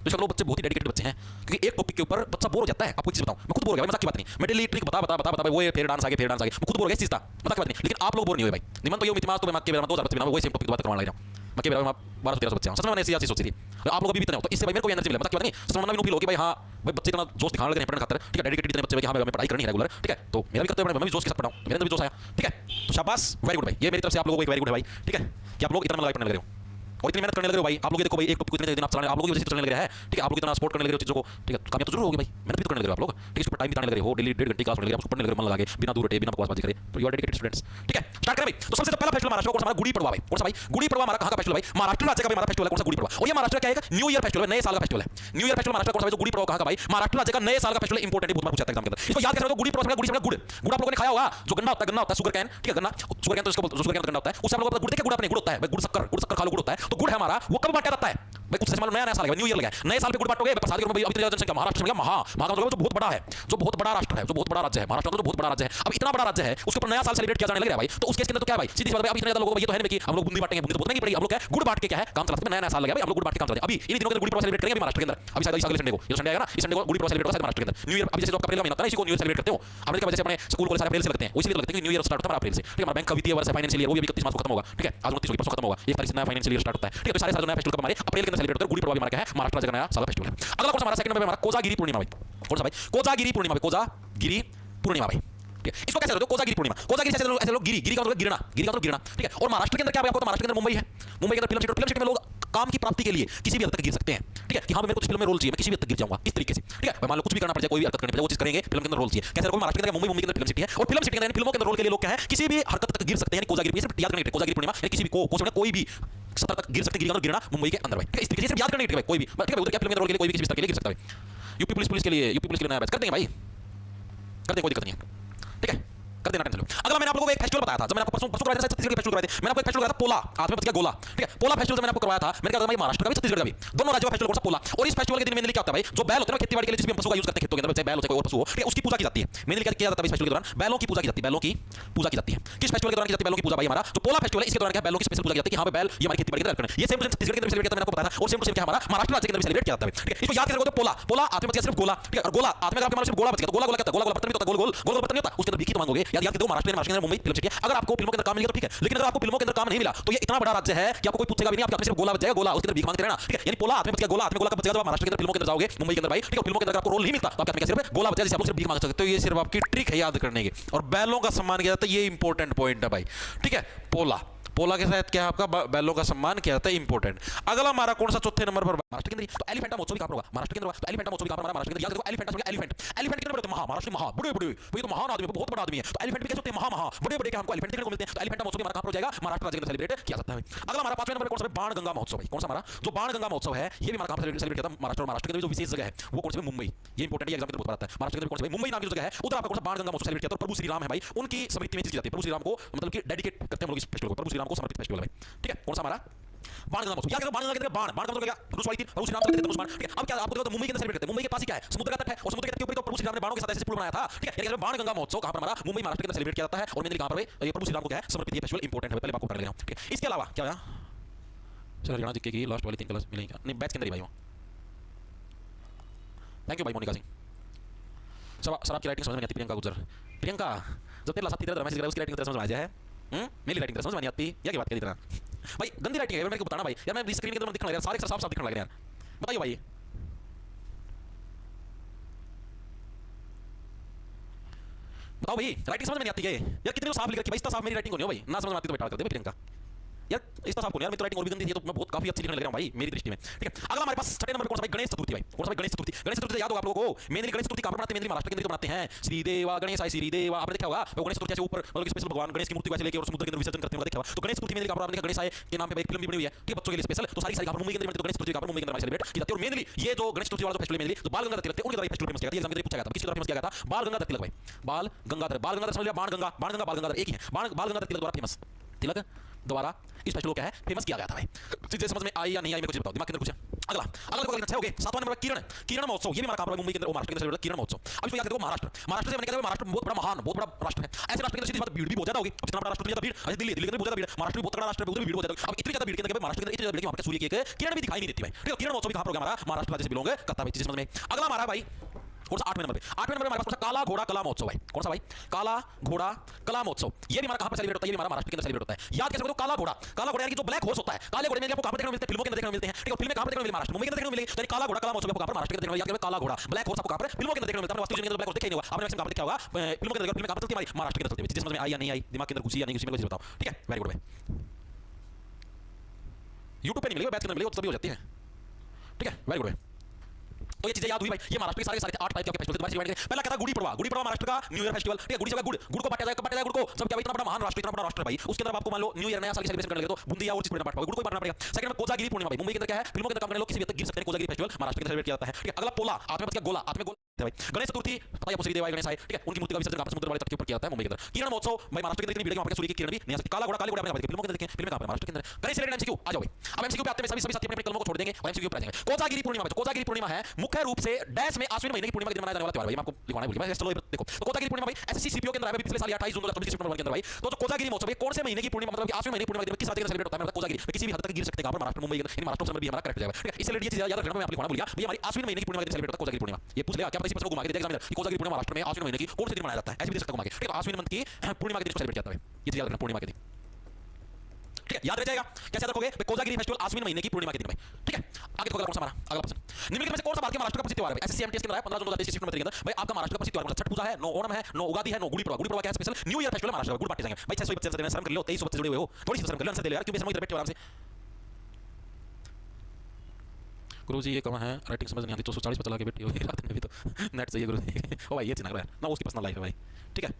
तो सब लोग बच्चे बहुत ही डेडिकेटेड बच्चे हैं, क्योंकि एक टॉपिक के ऊपर बच्चा बोर हो जाता है। आपको एक चीज बताऊं, मैं खुद बोर हो गया भाई, मजाक की बात नहीं, मैं डेली ट्रिक बता बता बता बता वो ये फिर डांस आगे, मैं खुद बोर हो गया इस चीज का, मजाक की बात नहीं, लेकिन आप लोग बोर नहीं हुए भाई। निमन तो ये इतिहास तो मैं मत के बेरा 2000 बच्चे बिना वही सेम टॉपिक बात करवाने लग रहा हूं, मैं के बेरा 12-13 बच्चे हैं, सच में मैंने ऐसी चीज सोची थी, आप लोग अभी भी इतने हो, तो इससे भाई मेरे को एनर्जी मिला, मजाक की बात नहीं, सच में भी लोग कि भाई हां भाई बच्चे इतना जोश दिखाने लगे हैं पढ़ने खातिर, ठीक है, डेडिकेटेड इतने बच्चे भाई कि हां भाई हमें पढ़ाई करनी है रेगुलर, ठीक है, तो मेरा भी करते हैं, मैं भी जोश के साथ पढ़ाऊं, मेरे अंदर भी जोश आया, ठीक है, तो शाबाश, वेरी गुड भाई, ये मेरी तरफ से आप लोगों को एक वेरी गुड है भाई, ठीक है, कि आप लोग इतना मन लगा पढ़ने लग रहे हो और इतनी मेहनत करने लगे हो भाई। आप लोग ये देखो भाई एक टॉपिक इतने दिन आप चलाने, आप लोग की वजह से चलने लग रहा है, ठीक है, आप लोग इतना सपोर्ट करने लग रहे हो चीजों को, ठीक है, कामयाब तो जरूर होगी भाई, मेहनत भी तो करने लग रहे हो आप लोग, ठीक है, इस पर टाइम बिताने लग रहे हो, डेली 1.5 घंटे क्लास पढ़ने लग रहे हो, पढ़ने लग रहे हो मन लगा के, बिना दूर हटे, बिना बकवासबाजी करे, तो यू आर डेडिकेटेड स्टूडेंट्स, ठीक है। स्टार्ट करें भाई। तो सबसे पहला फेस्टिवल महाराष्ट्र कौन सा? हमारा गुड़ी पड़वा भाई। कौन सा भाई? गुड़ी पड़वा हमारा कहां का फेस्टिवल भाई? महाराष्ट्र राज्य का भाई हमारा फेस्टिवल है, कौन सा? गुड़ी पड़वा। और ये महाराष्ट्र क्या है? नन्यू ईयर फेस्टिवल है, नए साल का फेस्टिवल है। न्यू ईयर फेस्टिवल महाराष्ट्र कौन सा भाई? जो गुड़ी पड़वा कहां का भाई? महाराष्ट्र राज्य का नए साल का फेस्टिवल, इंपॉर्टेंट है, बहुत बार पूछा जाता है एग्जाम के अंदर, इसको याद कर रहे हो। गुड़ी पड़वा, गुड़ी से गुड़, गुड़ आप लोगों ने खाया होगा, जो गन्ना होता है, गन्ना होता है, शुगर कैन, ठीक है, गन्ना शुगर कैन, तो इसको शुगर कैन गन्ना होता है, उससे हम लोग गुड़ देखे, गुड़ अपने गुड़ होता है भाई, गुड़ शक्कर खा लो, गुड़ होता है, तो गुड़ है हमारा, वो कब बांटा जाता है भाई? कुछ समय नया साल है, न्यू ईयर लगा है, नए साल पे गुड़ बांटोगे, प्रसाद के रूप में। अभी जनसंख्या महाराष्ट्र में जो बहुत बड़ा है, जो बहुत बड़ा राष्ट्र है, जो बहुत बड़ा राज्य है, महाराष्ट्र जो बहुत बड़ा राज्य है, अब इतना बड़ा राज्य है, उसके ऊपर नया साल सेलिब्रेट किया जाने लग रहा है भाई, तो उसके अंदर तो क्या है भाई? सीधी बात है, अब इतने ज्यादा लोगों को ये तो है नहीं कि हम लोग बूंदी बांटेंगे, बूंदी तो नहीं पड़ी, हम लोग क्या गुड़ बांट के क्या है काम चलाते हैं। नया साल लगा भाई, हम लोग गुड़ बांट के काम चलाते हैं। अभी इन दिनों के गुड़ी पड़वा सेलिब्रेट करेंगे महाराष्ट्र के अंदर, अभी शायद अगले संडे को, ये संडे आएगा ना, इस संडे को गुड़ी पड़वा सेलिब्रेट होगा महाराष्ट्र के अंदर। न्यू ईयर अभी जैसे आपका अप्रैल का महीना होता है, इसी को न्यू ईयर सेलिब्रेट करते हो। अमेरिका वजह से अपने स्कूल कॉलेज सारे अप्रैल से लगते हैं, इसीलिए लगते हैं कि न्यू ईयर स्टार्ट होता है अप्रैल से, ठीक है। हमारा बैंक का वित्तीय वर्ष है, फाइनेंशियल ईयर, वो भी 31 मार्च को खत्म होगा, ठीक है, आज 29 परसों खत्म होगा, 1 तारीख से नया फाइनेंशियल ईयर स्टार्ट होता है, ठीक है। तो सारे साल नया फेस्टिवल हमारे अप्रैल के अंदर सेलिब्रेट होता है। गुड़ी पड़वा भी हमारा क्या है? महाराष्ट्र राज्य का नया साल फेस्टिवल है। अगला कौन सा हमारा? सेकंड में हमारा कोजागिरी पूर्णिमा भाई। कौन सा भाई? कोजागिरी पूर्णिमा भाई, कोजागिरी पूर्णिमा भाई, ठीक है। इसको कैसे कहते हो? कोजागिरी पूर्णिमा। कोजागिरी ऐसे लोग गिरी, गिरी का मतलब गिरना, गिरी का मतलब गिरना, ठीक है। और महाराष्ट्र के अंदर क्या है आपको? तो महाराष्ट्र के अंदर मुंबई है, मुंबई के अंदर फिल्म सिटी में लोग काम की प्राप्ति के लिए किसी भी हद तक गिर सकते हैं, ठीक है, कि हाँ मेरे को इस फिल्म में रोल चाहिए, मैं किसी भी हद तक गिर जाऊंगा इस तरीके से, ठीक है भाई। मान लो कुछ भी करना पड़ जाए, कोई भी हरकत करनी पड़ जाए, वो चीज करेंगे, फिल्म के अंदर रोल चाहिए। कैसे रखो? महाराष्ट्र के अंदर मुंबई के अंदर फिल्म सिटी है, और फिल्म सिटी के अंदर फिल्मों के अंदर रोल के लिए लोग क्या है, किसी भी हरकत तक गिर सकते हैं। कोजागिरी सिर्फ याद करने, कोजागिरी पूर्णिमा किसी भी कोई भी सतर तक गिर सकते हैं, गिरना मुंबई के अंदर भाई, ठीक है। इस तरीके से याद करने के लिए कोई भी, ठीक है, उधर क्या फिल्म के रोल के लिए कोई भी किसी भी तरह के लिए गिर सकता है। यूपी पुलिस के लिए, यूपी पुलिस के लिए नया बैच कर देंगे भाई, कर देंगे, कोई दिक्कत नहीं है, ठीक है, कर देना टेंशन लो। अगला मैंने आप लोगों को एक फेस्टिवल बताया था, जब मैंने आपको परसों करवाया था, छत्तीसगढ़ के फेस्टिवल करवाए थे। मैंने आपको एक फेस्टिवल कराया था पोला, हाथ में बच गया गोला, ठीक है। पोला फेस्टिवल मैंने आपको करवाया था, मैंने कहा था भाई महाराष्ट्र का भी छत्तीसगढ़ का भी दोनों राज्यों का फेस्टिवल कौन सा? पोला। और इस फेस्टिवल के दिन मेनली क्या होता है भाई? जो बैल होते हैं खेतीबाड़ी के लिए, जिस भी हम पशु का यूज करते हैं खेतों के अंदर, चाहे बैल हो चाहे कोई और पशु हो, ठीक है, उसकी पूजा की जाती है। मेनली क्या किया जाता है इस फेस्टिवल के दौरान? बैलों की पूजा की जाती है, बैलों की पूजा की जाती है। किस फेस्टिवल के दौरान की जाती है बैलों की पूजा भाई? हमारा जो पोला फेस्टिवल है, इसके दौरान क्या बैलों की स्पेशल पूजा की जाती है कि हां भाई बैल ये हमारी खेतीबाड़ी के अंदर करना है। ये सेम छत्तीसगढ़ के अंदर सेलिब्रेट करता है, मैंने आपको बताया था, और सेम टू सेम क्या हमारा महाराष्ट्र राज्य के अंदर भी सेलिब्रेट किया जाता है, ठीक है। इसको याद करके पोला, पोला हाथ में बच गया सिर्फ गोला, ठीक है, और गोला हाथ में आपके मान लो सिर्फ गोला बच गया, तो गोला गोला क्या होता है? गोला बर्तन नहीं होता, गोल गोल गोल बर्तन नहीं होता, उसके अंदर भीखी तो मांगोगे, याद याद देखो महाराष्ट्र के अंदर मुंबई फिल्म सिटी है। अगर आपको फिल्मों के अंदर काम मिल गया तो ठीक है, लेकिन अगर आपको फिल्मों के अंदर काम नहीं मिला तो ये इतना बड़ा राज्य है कि आपको कोई पूछेगा भी नहीं, आपके हाथ में सिर्फ गोला बच जाएगा, गोला उसके अंदर भीख मांगते रहना, ठीक है। यानी पोला हाथ में बच गया, गोला हाथ में, गोला कब बच गया? जब महाराष्ट्र के अंदर फिल्मों के अंदर जाओगे, मुंबई के अंदर भाई, ठीक है, फिल्मों के अंदर आपको रोल नहीं मिलता तो आपके हाथ में सिर्फ गोला बचा, जिसे आप लोग सिर्फ भीख मांग सकते हो। तो ये सिर्फ आपकी ट्रिक है याद करने की, और बैलों का सम्मान किया जाता है, ये इंपॉर्टेंट पॉइंट है भाई, ठीक है। पोला, पोला के साथ क्या है आपका? बैलों का सम्मान किया जाता है, इंपॉर्टेंट। अगला हमारा कौन सा? चौथे नंबर पर महाराष्ट्र के अंदर तो एलिफेंटा महोत्सव भी कहां पर होगा? महाराष्ट्र के अंदर होगा। तो एलिफेंटा महोत्सव भी कहां पर? महाराष्ट्र के अंदर। याद रखो एलिफेंटा सुन के, एलिफेंट एलिफेंट कितने बड़े होते हैं? महाराष्ट्र महा बड़े बड़े, ये तो महान आदमी है, बहुत बड़ा आदमी है, तो एलिफेंट भी कैसे होते हैं? महा बड़े बड़े, क्या हमको एलिफेंट देखने को मिलते हैं। तो एलिफेंटा महोत्सव भी हमारा कहां पर हो जाएगा? महाराष्ट्र राज्य के अंदर सेलिब्रेट किया जाता है। अगला हमारा पांचवें नंबर पर कौन सा? बाण गंगा महोत्सव भाई। कौन सा हमारा? जो बाण गंगा महोत्सव है, ये भी हमारा कहां पर सेलिब्रेट किया जाता है? महाराष्ट्र। और महाराष्ट्र के अंदर जो विशेष जगह है वो कौन सी? मुंबई। ये इंपॉर्टेंट है, एग्जाम के अंदर बहुत आता है। महाराष्ट्र के अंदर कौन सी? मुंबई नाम की जो जगह है, उधर आपका कौन सा बाण गंगा महोत्सव सेलिब्रेट किया जाता है। प्रभु श्री राम है भाई, उनकी स्मृति में चीज की जाती है। प्रभु श्री राम को मतलब कि डेडिकेट करते हैं हम लोग इस फेस्टिवल को, प्रभु श्री राम को समर्पित फेस्टिवल है, ठीक है। कौन सा हमारा? बाण गंगा महोत्सव। याद करो बाण गंगा के बाण, बाण का मतलब क्या? धनुष वाली तीर, प्रभु श्री राम से धनुष बाण, ठीक है। अब क्या आपको देखो मुंबई के अंदर सेलिब्रेट करते हैं, मुंबई के पास ही क्या है? समुद्र का तट है, और समुद्र के तट के ऊपर तो प्रभु श्री राम ने बाणों के साथ ऐसे पुल बनाया था, ठीक है। यानी बाण गंगा महोत्सव कहां पर? हमारा मुंबई महाराष्ट्र के अंदर सेलिब्रेट किया जाता है, और मेनली कहां पर भाई? ये प्रभु श्री राम को क्या है समर्पित ये फेस्टिवल इंपॉर्टेंट है, पहले आपको बता रहा हूं, ठीक है। इसके अलावा क्या है? चलो हरियाणा जीके की लास्ट वाली 3 क्लास मिलेगी नहीं बैच के अंदर ही भाई। थैंक यू भाई मोनिका सिंह। सर आपकी राइटिंग समझ में नहीं आती प्रियंका गुजर। प्रियंका जब तेरे साथी तरह मैसेज करा उसकी राइटिंग तेरे समझ में आ जाए है, मेरी राइटिंग समझ में नहीं आती या की बात करी तरह भाई? गंदी राइटिंग है, मेरे को बताना भाई यार, मैं स्क्रीन के अंदर दिखने लग रहा है, सारे अक्षर साफ साफ दिखने लग रहे हैं यार, बताइए भाई। बताओ भाई राइटिंग समझ में नहीं आती है यार, कितने को साफ लिख रखी भाई, इतना साफ मेरी राइटिंग को नहीं हो भाई, ना समझ में आती तो बैठा कर दे प्रियंका। यार इस तरह आपको यार, मैं तो राइटिंग और भी गंदी थी, तो मैं बहुत काफी अच्छी लिखने लग रहा हूं भाई मेरी दृष्टि में। ठीक है, अगला हमारे पास छठे नंबर पे कौन सा भाई, गणेश चतुर्थी भाई। कौन सा भाई, गणेश चतुर्थी। गणेश चतुर्थी याद होगा आप लोगों को, मेनली गणेश चतुर्थी कहां पर मनाते हैं, मेनली महाराष्ट्र के अंदर तो मनाते हैं। श्री देवा गणेश आई, श्री देवा, आपने देखा होगा वो गणेश चतुर्थी से ऊपर मतलब स्पेशल भगवान गणेश की मूर्ति को ऐसे लेके और समुद्र के अंदर विसर्जन करते हैं, देखा होगा। तो गणेश चतुर्थी मेनली कहां पर आपने देखा, गणेश आए के नाम पे एक फिल्म भी बनी हुई है, ठीक है, बच्चों के लिए स्पेशल। तो सारी कहां पर, मुंबई के अंदर बनती है, तो गणेश चतुर्थी कहां पर, मुंबई के अंदर सेलिब्रेट की जाती है। और मेनली ये जो गणेश चतुर्थी वाला जो फेस्टिवल मेनली तो बाल गंगाधर तिलक थे, उनके द्वारा फेस्टिवल फेमस किया गया। एग्जाम में पूछा गया था किसके द्वारा फेमस किया गया था, बाल गंगाधर तिलक भाई। बाल गंगाधर, बाल गंगाधर समझ लिया, बाण गंगा, बाण गंगा बाल गंगाधर एक ही है। बाल गंगाधर तिलक द्वारा फेमस, तिलक द्वारा इस फेस्टिवल को क्या है, फेमस किया गया था भाई। चीजें समझ में आई या नहीं आई, मेरे को बताओ, दिमाग के अंदर कुछ है। अगला अगला अच्छा हो गया, 7वां नंबर किरण, किरण महोत्सव। ये भी हमारा कहां पर, मुंबई के अंदर, महाराष्ट्र के अंदर सेलिब्रेट किरण महोत्सव। अब इसको याद रखो, महाराष्ट्र, महाराष्ट्र से मैंने कहा महाराष्ट्र बहुत बड़ा महान, बहुत बड़ा राष्ट्र है। ऐसे राष्ट्र के अंदर सीधी बात भीड़ भी बहुत ज्यादा होगी। अब जितना बड़ा राष्ट्र ज्यादा भीड़, अरे दिल्ली, दिल्ली के अंदर बहुत ज्यादा भीड़, महाराष्ट्र भी बहुत बड़ा राष्ट्र है, उधर भी भीड़ बहुत ज्यादा। अब इतनी ज्यादा भीड़ के अंदर महाराष्ट्र के अंदर इतनी ज्यादा भीड़ कि वहां पे सूर्य की एक किरण भी दिखाई नहीं देती भाई। ठीक है, किरण महोत्सव भी कहां पर होगा, हमारा महाराष्ट्र राज्य से बिलोंग करता है। चीजें समझ में। अगला हमारा भाई कौन सा, 8वें नंबर पे, 8वें नंबर हमारे पास काला घोड़ा कला महोत्सव है। कौन सा भाई, काला घोड़ा कला महोत्सव। ये भी हमारा कहां पर सेलिब्रेट होता है, ये भी हमारा महाराष्ट्र के अंदर सेलिब्रेट होता है। याद कैसे करो, काला घोड़ा, काला घोड़ा यानी कि जो ब्लैक हॉर्स होता है। काले घोड़े में आपको कहां पर देखने को मिलते हैं, फिल्मों के अंदर देखने को मिलते हैं। ठीक है, फिल्में कहां पर देखने को मिलती है, महाराष्ट्र, मुंबई के अंदर देखने को मिलेगी। तो काला घोड़ा कला महोत्सव आपको कहां पर, महाराष्ट्र के अंदर देखने को मिलेगा। काला घोड़ा ब्लैक हॉर्स आपको कहां पर, फिल्मों के अंदर देखने को मिलता है। वास्तविक जिंदगी में ब्लैक हॉर्स देखा ही नहीं होगा आपने, मैक्सिमम कहां पर देखा होगा, फिल्मों के अंदर। फिल्में कहां पर चलती है हमारी, महाराष्ट्र के अंदर चलती है। चीजें समझ में आई या नहीं आई, दिमाग के अंदर घुसी या नहीं घुसी, मेरे को बताओ। ठीक है, वेरी गुड भाई। यूट्यूब पे नहीं मिलेगा, बैच के अंदर मिलेगा, तो सभी हो जाती है। ठीक है, वेरी गुड भाई। तो ये चीजें याद हुई भाई, ये महाराष्ट्र के सारे 8 टाइप के फेस्टिवल थे। पहला क्या था, गुड़ी पड़वा। गुड़ी पड़वा महाराष्ट्र का न्यू ईयर फेस्टिवल। ठीक है, गुड़ी से गुड़, गुड़ को बांटा जाएगा, बांटा जाएगा गुड़ को। सब क्या भाई, इतना बड़ा महान राष्ट्र, इतना बड़ा राष्ट्र भाई, उसके अंदर आपको मान लो न्यू ईयर नया साल की सेलिब्रेशन करने लगे तो बुंदिया और चीज बांटना पड़ेगा, गुड़ को बांटना पड़ेगा। सेकंड में कोजागिरी पूर्णिमा भाई, मुंबई के अंदर क्या है, फिल्मों के अंदर काम करने लोग किसी भी हद तक गिर सकते हैं। कोजागिरी फेस्टिवल महाराष्ट्र के अंदर सेलिब्रेट किया जाता है। ठीक है, अगला पोला, हाथ में बच गया गोला, हाथ में गोला भाई। गणेश चतुर्थी पता है, श्री देवाय गणेश आए। ठीक है, उनकी मूर्ति का विसर्जन समुद्र वाले तट के ऊपर किया जाता है मुंबई के अंदर। किरण महोत्सव भाई, महाराष्ट्र के अंदर इतनी भीड़ है, वहां पे सूर्य की किरण भी नहीं आ सकती। काला घोड़ा, काले घोड़ा आपने फिल्मों के अंदर देखें, फिल्में कहां पर, महाराष्ट्र के अंदर। करें सिलेक्ट एमसीक्यू, आ जाओ भाई। अब एमसीक्यू पे आते हैं, सभी साथी अपने कलमों को छोड़ देंगे और एमसीक्यू पे आ जाएंगे। कोजागिरी पूर्णिमा भाई, कोजागिरी पूर्णिमा है मुख्य रूप से डैश में आश्विन महीने की पूर्णिमा के दिन मनाया जाने वाला त्योहार भाई। मैं आपको लिखवाना भूल गया, चलो देखो। तो कोजागिरी पूर्णिमा भाई एसएससी सीपीओ के अंदर है पिछले साल 28 जून 2024 सितंबर के अंदर भाई। तो कोजागिरी महोत्सव ये कौन से महीने की पूर्णिमा, मतलब आश्विन महीने की पूर्णिमा के दिन किस राज्य के अंदर सेलिब्रेट होता है, मतलब कोजागिरी किसी भी हद तक गिर सकते हैं कहां पर, महाराष्ट्र, मुंबई के अंदर। इन महाराष्ट्र से भी हमारा करेक्ट जाएगा। ठीक है, इसलिए ये चीज याद रखना, मैं आपको लिखवाना भूल गया भाई, हमारी आश्विन महीने की पूर्णिमा के दिन सेलिब्रेट होता है कोजागिरी पूर्णिमा। ये पूछ लेगा क्या पता, इसी प्रश्न को घुमा के देगा एग्जामिनर कि कोजागिरी पूर्णिमा महाराष्ट्र में आश्विन महीने की कौन से दिन मनाया जाता है, ऐसे भी दे सकता है घुमा के। ठीक है, आश्विन मंथ की पूर्णिमा के दिन सेलिब्रेट किया जाता है, ये चीज याद रखना, पूर्णिमा के दिन। ठीक है, याद रह जाएगा। कैसे याद रखोगे, कोजागिरी फेस्टिवल आश्विन महीने की पूर्णिमा के दिन भाई। ठीक है, आगे देखो कौन सा हमारा अगला प्रश्न, निम्नलिखित में से कौन सा भारत के महाराष्ट्र का प्रसिद्ध त्योहार है। एसएससी एमटीएस के अंदर है 15 जून 2023 शिफ्ट नंबर 3 के अंदर भाई। आपका महाराष्ट्र का प्रसिद्ध त्योहार कौन सा, छठ पूजा है, नो ओणम है, नो उगादी है, नो गुड़ी पड़वा। गुड़ी पड़वा क्या है, special new year festival Maharashtra का, गुड़ बांटे जाएंगे भाई। 600 बच्चे शर्म कर लो, 2300 बच्चे जुड़े हुए हो, थोड़ी सी शर्म कर लो, आंसर दे लो यार, क्यों बेशर्म इधर बैठे हो आराम से। गुरुजी ये कहां है, राइटिंग समझ नहीं आती, 240 पर चला के बैठी हो रात में भी, तो नेट चाहिए गुरुजी। ओ भाई ये चिन्ह रहा है ना, उसकी पर्सनल लाइफ है भाई। ठीक है,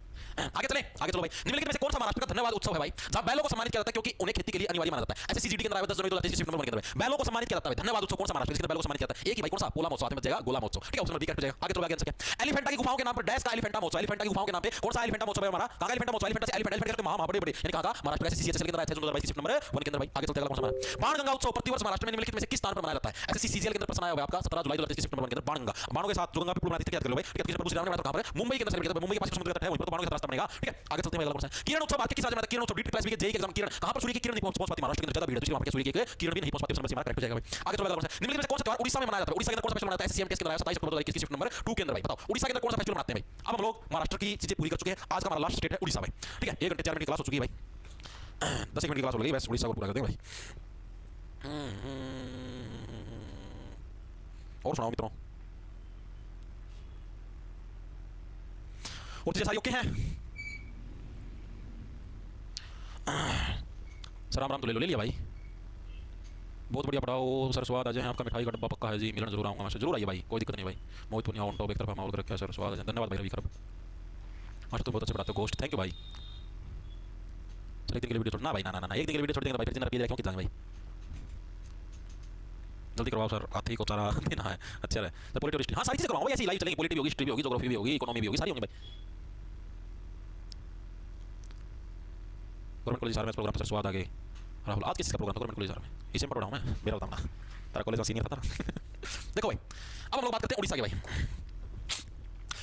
आगे चलें, आगे चलो भाई। निम्नलिखित में से कौन सा महाराष्ट्र का धन्यवाद उत्सव है भाई, जहां बैलों को सम्मानित किया जाता है क्योंकि उन्हें खेती के लिए अनिवार्य माना जाता है। एसएससी जीडी के अंदर आया 10 जनवरी 2023 शिफ्ट नंबर 1 के अंदर बैलों को सम्मानित किया जाता है। धन्यवाद उत्सव कौन सा महाराष्ट्र, इसके अंदर बैलों को सम्मानित किया जाता है। एक ही भाई, कौन सा, पोला महोत्सव, हाथ में जाएगा गोला महोत्सव। ठीक है, ऑप्शन नंबर बी करेक्ट हो जाएगा। आगे चलो, आगे आंसर क्या, एलिफेंटा की गुफाओं के नाम पर डैश का एलिफेंटा महोत्सव। एलिफेंटा की गुफाओं के नाम पे कौन सा एलिफेंटा महोत्सव है हमारा, कहां का एलिफेंटा महोत्सव, एलिफेंटा से एलिफेंट के महा बड़े बड़े, यानी कहां का, महाराष्ट्र का एसएससी के अंदर 6 जून 2022 शिफ्ट नंबर 1 के अंदर भाई। आगे चलते हैं, अगला कौन सा, बाण गंगा उत्सव प्रतिवर्ष महाराष्ट्र में निम्नलिखित में से किस स्थान पर मनाया जाता है। एसएससी सीजीएल के अंदर प्रश्न आया हुआ है आपका 17 जुलाई 2023 शिफ्ट नंबर 1 के अंदर। बाण गंगा, बाणों के साथ जो गंगा पे पूर्ण याद कर लो भाई। ठीक है, प्रभु श्री राम ने बनाया कहां पर, मुंबई के अंदर सेलिब्रेट किया, मुंबई के पास समुद्र का तट है, वहीं पर बाणों का रास्ता बनेगा। ठीक है, आगे चलते हैं, अगला कौन सा, किरण उत्सव भारत के किस राज्य में, किरण उत्सव डीटी क्लास बी के जेईई के एग्जाम, किरण कहां पर सूर्य की किरण नहीं पहुंच पाती, महाराष्ट्र के अंदर ज्यादा भीड़ है, वहां पे सूर्य की किरण भी नहीं पहुंच पाती, समझ में करेक्ट हो जाएगा भाई। आगे चलो, अगला कौन सा, निम्नलिखित में से कौन सा त्योहार उड़ीसा में मनाया जाता है। उड़ीसा के अंदर कौन सा फेस्टिवल मनाता है, एसएससी एमटीएस के अंदर 27 अक्टूबर 2021 शिफ्ट नंबर 2 के अंदर भाई। बताओ उड़ीसा के अंदर कौन सा फेस्टिवल मनाते हैं भाई। अब हम लोग महाराष्ट्र की चीजें पूरी कर चुके हैं, आज का हमारा लास्ट स्टेट है उड़ीसा भाई। ठीक है, 1 घंटे 4 मिनट की क्लास हो चुकी है भाई, 10 मिनट की क्लास हो गई, बस उड़ीसा को पूरा कर देंगे भाई। और सुनाओ मित्रों, और चीजें सारी ओके हैं। सर राम राम तो ले लिया भाई, बहुत बढ़िया पढ़ाओ सर, स्वाद आ जाए, आपका मिठाई का डब्बा पक्का है जी, मिलन जरूर आऊंगा, मैं जरूर आइए भाई, कोई दिक्कत नहीं भाई। मोहित पुनिया ऑन टॉप एक तरफ माहौल रखा है सर, स्वाद है, धन्यवाद भाई रवि खरब, आज तो बहुत अच्छे पढ़ाते हो गोस्ट, थैंक यू भाई। चल एक दिन के लिए वीडियो छोड़ना भाई, ना ना ना एक दिन के लिए वीडियो छोड़ देंगे भाई, फिर दिन क्यों कितना भाई, जल्दी करवाओ सर, आर्थिक को सारा देना है, अच्छा है सर, पॉलिटिकल हाँ सारी चीजें करवाओ भाई, ऐसी लाइव चलेंगे, पॉलिटिक्स भी होगी, हिस्ट्री भी होगी, ज्योग्राफी भी होगी, इकोनॉमी भी होगी, सारी होंगी भाई। गवर्नमेंट कॉलेज में प्रोग्राम सर, स्वाद आ गए राहुल, आज किसका प्रोग्राम था गवर्नमेंट कॉलेज में, इसे पढ़ रहा हूँ मैं, मेरा बताऊँ ना, तारा कॉलेज का सीनियर था देखो भाई, अब हम लोग बात करते हैं उड़ीसा के भाई।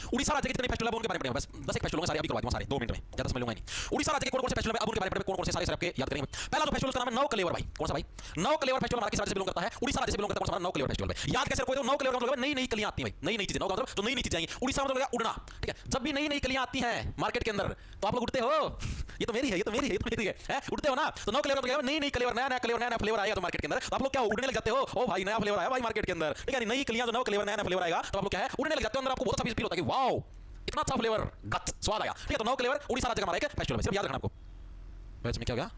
उड़ीसा राज्य के जितने फेस्टिवल है उनके बारे में बस 10 एक फेस्टिवल सारे अभी करवा दूंगा सारे 2 मिनट में, ज्यादा समझ लूंगा नहीं। उड़ीसा राज्य के कौन कौन से फेस्टिवल है अब उनके बारे में कौन कौन से सारे आपके याद करेंगे। पहला जो फेस्टिवल का नाम है नव कलेवर भाई, कौन सा भाई, नव कलेवर फेस्टिवल हमारा किस राज्य से बिलोंग करता है, उड़ीसा राज्य से बिलोंग करता है। कौन सा नव कलेवर फेस्टिवल भाई, याद कैसे रखोगे, नव कलेवर का मतलब नई नई कलियां आती हैं भाई, नई नई चीजें, नव मतलब तो नई नई चीजें आएंगी। उड़ीसा मतलब क्या, उड़ना। ठीक है, जब भी नई नई कलियां आती हैं मार्केट के अंदर तो आप लोग उड़ते हो, ये तो मेरी है, ये तो मेरी है, ये तो मेरी है, उड़ते हो ना। तो नव कलेवर मतलब नई नई कलेवर, नया नया कलेवर, नया नया फ्लेवर आएगा तो मार्केट के अंदर, तो आप लोग क्या उड़ने लग जाते हो, ओ भाई नया फ्लेवर आया भाई मार्केट के अंदर। ठीक है, नई कलियां जो नव कलेवर, नया नया फ्लेवर आएगा तो आप लोग क्या है उड़ने लग जाते हो, अंदर आपको बहुत अच्छा फील होता है कि वाओ इतना अच्छा फ्लेवर, गट स्वाद आया। ठीक है, तो नव कलेवर उड़ीसा राज्य का हमारा एक फेस्टिवल है, सिर्फ याद रखना आपको। बैच में क्या हो गया,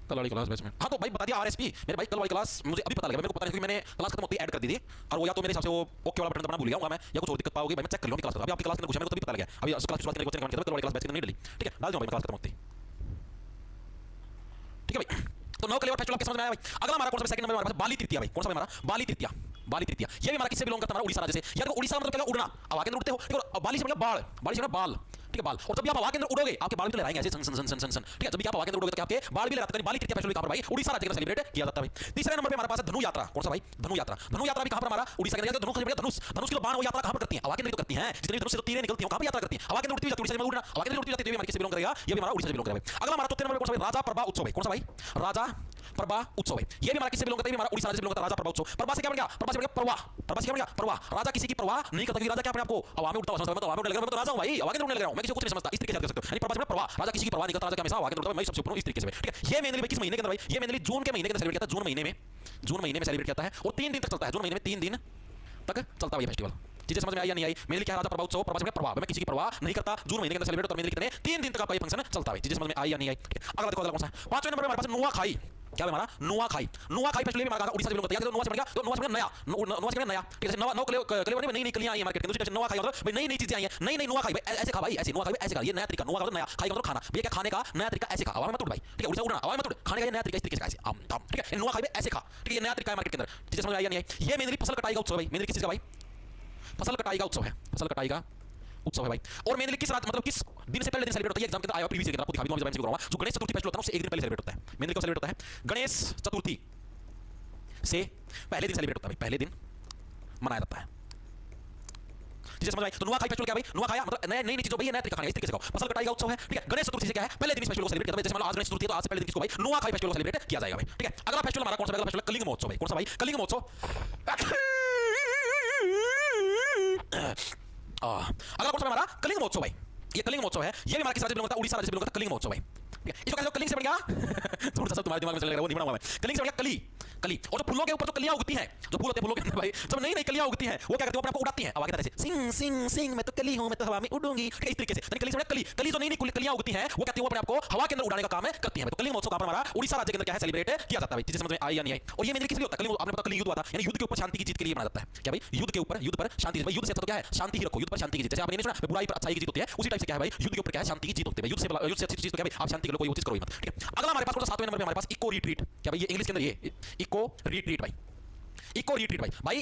कल वाली क्लास बैच में। हाँ तो भाई बता दिया आरएसपी मेरे भाई, कल वाली क्लास मुझे अभी पता लगा, मेरे को पता नहीं क्योंकि मैंने क्लास खत्म होती है ऐड कर दी थी, और वो या तो मेरे हिसाब से वो ओके वाला बटन दबाना भूल गया हूँ मैं, या कुछ और दिक्कत पाओगे भाई, मैं चेक कर लूँगा क्लास। अभी आपकी क्लास के अंदर घुसा मेरे को तभी पता लगा, अभी क्लास की शुरुआत करने के कल वाली क्लास बैच के अंदर नहीं डली। ठीक है, डाल दूँ भाई क्लास खत्म होती। ठीक है भाई, तो नौ क्लेवर फेस्टिवल आपके समझ में आया भाई। अगला हमारा कौन सा सेकंड नंबर हमारे पास बाली तृतीया भाई। कौन सा हमारा बाली तृतीया? बाली तृतीया ये भी हमारा किससे बिलोंग करता है? हमारा उड़ीसा राज्य से। या तो उड़ीसा मतलब क्या? उड़ना। अब आगे उड़ते हो, देखो बाली से मतलब बाल, बाली से मतलब बाल, ठीक है बाल। और जब आप हवा के अंदर उड़ोगे आपके बाल भी लहराएंगे ऐसे सन सन सन सन सन, ठीक है। जब भी आप हवा के अंदर उड़ोगे तो आपके बाल भी लहराते हैं। बाली तृतीया फेस्टिवल कहां पर भाई? उड़ीसा राज्य के अंदर सेलिब्रेट किया जाता है भाई। तीसरे नंबर पे हमारे पास है धनु यात्रा। कौन सा भाई? धनु यात्रा। धनु यात्रा भी कहां पर हमारा? उड़ीसा के अंदर। धनुष धनुष की तो बाण वो यात्रा कहां पर करती है? हवा के अंदर तो करती हैं। जितनी धनुष से तो तीरें निकलती हैं कहां पर यात्रा करती हैं? हवा के अंदर उड़ती हुई जाती है, उड़ीसा में उड़ना, हवा के अंदर उड़ती जाती है, ये भी हमारे किससे बिलोंग करेगा? ये भी हमारा उड़ीसा से बिलोंग करेगा भाई। अगला हमारा चौथे नंबर पे कौन सा भाई? राजा प्रभा उत्सव भाई। कौन सा भाई? राजा प्रभा उत्सव है, ये भी हमारा किससे बिलोंग करता है? हमारा उड़ीसा राज्य से बिलोंग करता है। राजा प्रभा उत्सव। प्रभा से क्या बन गया? प्रभा से बन गया परवाह। प्रभा से क्या बन गया? परवाह। राजा किसी की परवाह नहीं करता, क्योंकि राजा क्या अपने आपको हवा में उड़ता हुआ समझता है। मैं तो हवा में उड़ने लगा, मैं तो राजा हूं भाई, हवा के अंदर उड़ने लग रहा हूं, मैं किसी को कुछ नहीं समझता, इस तरीके से कह सकते हो। यानी प्रभा से परवाह, राजा किसी की परवाह नहीं करता, राजा क्या हमेशा हवा के अंदर उड़ता है, मैं सबसे ऊपर हूं, इस तरीके से। ठीक है, ये मेनली किस महीने के अंदर भाई? ये मेनली जून के महीने के अंदर सेलिब्रेट किया जाता है। जून महीने में सेलिब्रेट किया जाता है और 3 दिन तक चलता है। जून महीने में 3 दिन तक चलता है ये फेस्टिवल। चीजें समझ में आई या नहीं आई? मेनली क्या है? राजा प्रभा उत्सव। प्रभा से परवाह, मैं किसी की परवाह नहीं करता, जून महीने के अंदर सेलिब्रेट, और मेनली कितने 3 दिन तक आपका ये फंक्शन चलता है। चीजें समझ में आई या नहीं आई? अगला देखो, अगला कौन सा है? 5वें नंबर पे हमारे पास नुआखाई। क्या है हमारा? नुआखाई। नुआखाई फेस्टिवल भी हमारा उड़ीसा से बिलोंग करता है। नुआ से बन गया, तो नुआ से नया, नुआ से नया, ठीक है। नौ क्लेवर में नई कलियां आई है मार्केट के अंदर। नुआखाई मतलब भाई नई चीजें आई हैं, नई नुआखाई भाई ऐसे खा भाई, ऐसे नुआखाई ऐसे खा, ये नया तरीका। नुआ का मतलब नया, खाई का मतलब खाना, ये क्या खाने का नया तरीका, ऐसे खा, हवा में मत उड़ भाई, ठीक है। उड़ीसा उड़ना, हवा में मत उड़, खाने का ये नया तरीका, इस तरीके से ऐसे आम ताम, ठीक है। नुआखाई में ऐसे खा, ठीक है, ये नया तरीका है मार्केट के अंदर। चीजें समझ में आई या नहीं आई? ये मेनली फसल कटाई का उत्सव है भाई। मेनली किस चीज का भाई? फसल कटाई का उत्सव है, फसल कटाई का उत्सव है भाई। और मेनली किस रात मतलब किस दिन से पहले दिन सेलिब्रेट होता है? एग्जाम के अंदर आया प्रीवियस ईयर आपको दिखा दूंगा, मैं करूंगा। जो गणेश चतुर्थी फेस्टिवल होता है उससे एक दिन पहले सेलिब्रेट होता है। मेनली कब सेलिब्रेट होता है? गणेश चतुर्थी से पहले दिन सेलिब्रेट होता है भाई, पहले दिन मनाया जाता है। जिसे समझ में आई? तो नुआखाई फेस्टिवल क्या है भाई? नुआखाई मतलब नई चीजों भाई, नया तरीका खाने, इस तरीके से खाओ। फसल कटाई का उत्सव है, ठीक है। गणेश चतुर्थी से क्या है? पहले दिन इस फेस्टिवल को सेलिब्रेट किया जाता है। जैसे मान लो आज गणेश चतुर्थी है तो आज से पहले दिन इसको भाई नुआखाई फेस्टिवल को सेलिब्रेट किया जाएगा भाई, ठीक है। अगला फेस्टिवल हमारा कौन सा? अगला फेस्टिवल कलिंग महोत्सव भाई। कौन सा भाई? कलिंग महोत्सव। अगला कौन सा हमारा? कलिंग महोत्सव भाई। ये कलिंग महोत्सव है, ये भी हमारा किस राज्य से बिलोंग करता है? उड़ीसा राज्य से बिलोंग करता है कलिंग महोत्सव भाई। इसको कहते हो कलिंग से बन गया थोड़ा सा तुम्हारे दिमाग में चल रहा है, वो नहीं बना हुआ है। कलिंग से बन गया कली, कली। और जो फूलों के ऊपर जो कलियां उगती हैं, जो फूल होते हैं फूलों के अंदर भाई, जब नई नई कलियां उगती हैं वो क्या करती है? अपने आपको उड़ाती हैं हवा की तरह से, सिंग सिंग सिंग, मैं तो कली हूं, मैं तो हवा में उड़ूंगी, ठीक है। इस तरीके से कली से बन गया कली, कली जो नई नई कलियां उगती हैं वो कहती है वो अपने आपको हवा के अंदर उड़ाने का काम है करती हैं। तो कलिंग महोत्सव का हमारा उड़ीसा राज्य के अंदर क्या है? सेलिब्रेट किया जाता है। चीजें समझ में आई या नहीं आई? और ये मेनली किस लिए होता है? कलिंग आपने पता कलिंग युद्ध हुआ था, यानी युद्ध के ऊपर शांति की जीत के लिए मनाया जाता है। क्या भाई? युद्ध के ऊपर, युद्ध पर शांति भाई। युद्ध से तो क्या है? शांति ही रखो, युद्ध पर शांति की जीत। जैसे आपने नहीं सुना बुराई पर अच्छाई की जीत होती है, उसी टाइप से क्या है भाई? युद्ध के ऊपर क्या है? शांति की जीत होती है। युद्ध से अच्छी चीज तो क्या भाई? आप शांति के लिए कोई चीज करो ही मत, ठीक है। अगला हमारे पास कौन सा? 7वें नंबर पे हमारे पास इको रिट्रीट। क्या भाई? ये इंग्लिश के अंदर ये इको रिट्रीट भाई, इको रिट्रीट भाई। भाई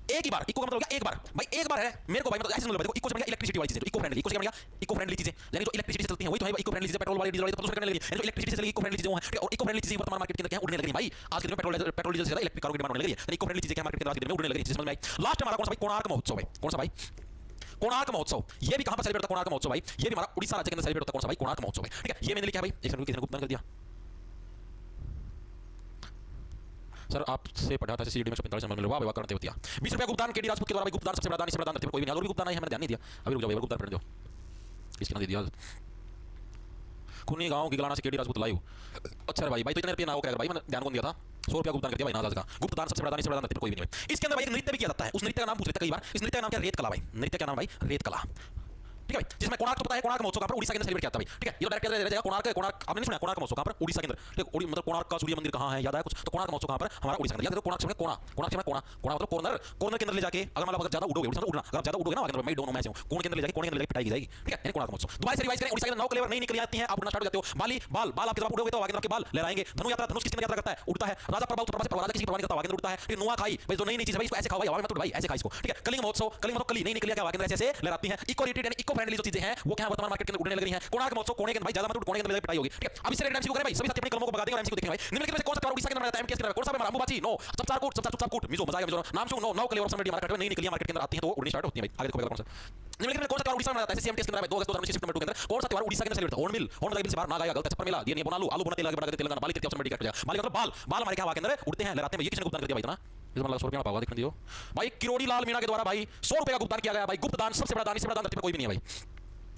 एक ही बार, इको का मतलब क्या? एक बार भाई, एक बार है मेरे को भाई, मतलब ऐसे समझ लो। देखो इको से बन गया इलेक्ट्रिसिटी वाली चीजें, इको फ्रेंडली। इको से क्या बन गया? इको फ्रेंडली चीजें, यानी जो इलेक्ट्रिसिटी से चलती हैं वही तो है इको फ्रेंडली चीजें। पेट्रोल वाली, डीजल वाली तो प्रदूषण करने लगी, यानी जो इलेक्ट्रिसिटी से चलेगी इको फ्रेंडली चीजें वो हैं। और इको फ्रेंडली चीजें वर्तमान मार्केट के अंदर क्या उड़ने लगी भाई? आज के दिन में पेट्रोल डीजल से ज्यादा इलेक्ट्रिक कारों की डिमांड होने लगी है। इको फ्रेंडली चीजें क्या मार्केट के अंदर आज के दिन में उड़ने लगी। समझ में आई? लास्ट हमारा कौन सा भाई? कोणार्क महोत्सव भाई। कौन सा भाई? कोणार्क महोत्सव। ये भी कहां पर सेलिब्रेट होता है? कोणार्क महोत्सव भाई, ये भी हमारा उड़ीसा राज्य के अंदर सेलिब्रेट होता है। कौन सा भाई? कोणार्क महोत्सव है, ठीक है। ये मेनली क्या भाई? एक सेकंड, किसी ने गुप्तान कर दिया सर, आपसे पढ़ा था सीडी में 145 नंबर मिला, वाह करते होती है। 20 रुपया गुप्तान केडी राजपूत के द्वारा भाई। गुप्तान सबसे बड़ा दान, इससे बड़ा दान कोई भी नहीं। और भी गुप्तान है, मैंने ध्यान नहीं दिया। अभी रुक जाओ भाई, गुप्तान पढ़ दो, इसके नाम दे दिया खुनी गांव की गलाना से केडी राजपूत लाइव। अच्छा भाई, भाई तो इतने रुपये ना हो क्या भाई? मैंने ध्यान कौन दिया था? 100 रुपया गुप्तान कर दिया भाई नाजाज का। गुप्तान सबसे बड़ा दान, इससे बड़ा दान कोई भी नहीं। इसके अंदर भाई एक नृत्य भी किया जाता है, उस नृत्य का नाम पूछ लेते कई बार। इस नृत्य का नाम क्या? रेत कला भाई। नृत्य का नाम भाई रेत कला, ठीक है भाई। जिसमें कोणार्क तो पता है, कोणार्क महोत्सव का उड़ीसा के अंदर सेलिब्रेट किया जाता है भाई, ठीक है। ये डायरेक्ट रह जाएगा कोणार्क। कोणार्क आपने नहीं सुना? कोणार्क महोत्सव कहां पर? उड़ीसा के अंदर, ठीक है। मतलब कोणार्क का सूर्य मंदिर कहां है? याद आया कुछ? तो कोणार्क महोत्सव कहां पर? हमारा उड़ीसा के अंदर। याद रखो कोणार्क से कोणा, कोणार्क से कोणा, कोणा मतलब कॉर्नर, कॉर्नर के अंदर ले जाके अगर मतलब ज्यादा उड़ोगे, उड़ीसा उड़ना, अगर ज्यादा उड़ोगे ना मैं डोंट नो मैं से हूं, कोण के अंदर ले जाके, कोण के अंदर ले जाके पिटाई की जाएगी, ठीक है। यानी कोणार्क महोत्सव। दोबारा से रिवाइज करें, उड़ीसा के अंदर 9 क्लेवर नई निकल आती हैं, आप उड़ना स्टार्ट हो जाते हो। बाली बाल, बाल आपके जब उड़ोगे तो आगे आपके बाल लहराएंगे। धनु यात्रा, धनुष किसकी यात्रा करता है? उड़ता है। राजा प्रभा, प्रभा से राजा किसी की परवाह नहीं करता, आगे उड़ता है। फिर नुआखाई भाई, जो नई नई चीज है भाई, इसको ऐसे खाओ भाई, हवा में मत उड़ भाई, ऐसे खा इसको, ठीक है। कलिंग महोत्सव, कलिंग मतलब कली नई निकल के आगे ऐसे लहराती हैं। इको रिट्रीट यानी इको फ्रेंडली जो चीजें हैं वो क्या वर्तमान मार्केट के अंदर उड़ने लग रही हैं। कोणार्क महोत्सव, कोने के भाई ज्यादा मत उड़, कोने के अंदर पिटाई होगी, ठीक है। अब इससे एमसीक्यू करें भाई, सभी साथी अपनी कलमों को भगा देंगे और एमसीक्यू देखेंगे भाई। निम्नलिखित में से कौन सा त्योहार उड़ीसा के अंदर मनाया जाता है? एमकेएस के अंदर कौन सा? हमारा अंबुबाची नो, सबचार कूट, सबचार चुपचाप कूट, मिजो मजा आएगा। मिजो नाम सुन, नौ क्लेवर समझ हमारा कटवे नई निकलियां मार्केट के अंदर आती हैं तो उड़नी स्टार्ट होती है भाई। आगे देखो कौन सा निम्नलिखित में कौन सा त्योहार उड़ीसा में मनाया जाता है? सीएमटीएस के अंदर 2 अगस्त 2019 शिफ्ट नंबर 2 के अंदर कौन सा त्योहार उड़ीसा के अंदर सेलिब्रेट होता है? हॉर्नबिल, हॉर्न बिल से बाहर ना गया, गलत छप्पर मेला, ये नहीं बोना आलू, आलू बोना तेल आगे बढ़ा के तेलंगाना। बाली तृतीया ऑप्शन में डिक्लेयर किया। बाली मतलब बाल, बाल हमारे क्या हवा के अंदर उड़ते हैं, लहराते हैं। ये किसने गुप्तान कर दिया भाई? इतना इस मतलब 100 रुपया पावा देखने दियो भाई। किरोड़ी लाल मीणा के द्वारा भाई 100 रुपये का गुप्तान किया गया भाई। गुप्त दान सबसे बड़ा दान, इससे बड़ा दान धरती पर कोई भी नहीं है भाई।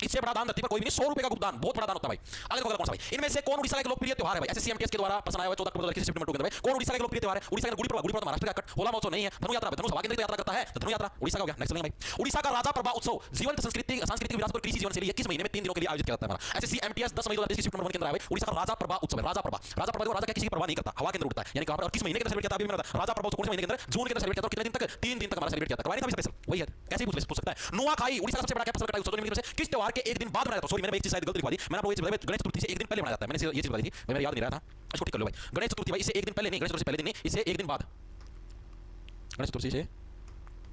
इससे बड़ा दान धरती पर कोई भी नहीं। 100 रुपए का भुगतान बहुत बड़ा दान होता है भाई। अगला कौन सा भाई? इनमें से कौन उड़ीसा का एक लोकप्रिय त्योहार है भाई? एसएससी एमटीएस के द्वारा प्रश्न आया हुआ 14 अक्टूबर 21 सितंबर 2 के अंदर भाई। कौन उड़ीसा का एक लोकप्रिय त्योहार है? उड़ीसा का गुड़ी पर्व। गुड़ी पर्व महाराष्ट्र का कट। होला महोत्सव नहीं है। धनु यात्रा, धनु सभा केंद्रित यात्रा करता है तो धनु यात्रा उड़ीसा का हो गया। नेक्स्ट चलेंगे भाई। उड़ीसा का राजा प्रभा उत्सव जीवंत सांस्कृतिक विरासत पर कृषि जीवन शैली 21 महीने में 3 दिनों के लिए आयोजित किया जाता है हमारा। एसएससी एमटीएस 10 मई 2023 सितंबर 1 के अंदर आया भाई। उड़ीसा का राजा प्रभा उत्सव है। राजा प्रभा देखो राजा क्या किसी की परवाह नहीं करता, हवा के अंदर उड़ता है। यानी कहां पर और किस महीने के अंदर सेलिब्रेट किया जाता है? राजा प्रभा कौन से महीने के अंदर? जून के अंदर सेलिब्रेट किया जाता है। कितने दिन तक? 3 दिन तक हमारा सेलिब्रेट किया जाता है। करवाने का स्पेशल वही है। ऐसे ही पूछ सकता है। नुआखाई उड़ीसा का सबसे बड़ा क्या फसल कटाई उत्सव में से किस त्योहार के एक दिन बाद मनाया जाता है? सॉरी मैंने एक चीज शायद गलती लिखवा दी। मैंने आपको ये चीज बताई गणेश चतुर्थी से एक दिन पहले मनाया जाता है। मैंने ये चीज बताई थी, मेरे याद नहीं रहा था। इसको ठीक कर लो भाई। गणेश चतुर्थी भाई इसे एक दिन पहले नहीं, गणेश चतुर्थी से पहले दिन नहीं, इसे एक दिन बाद गणेश चतुर्थी से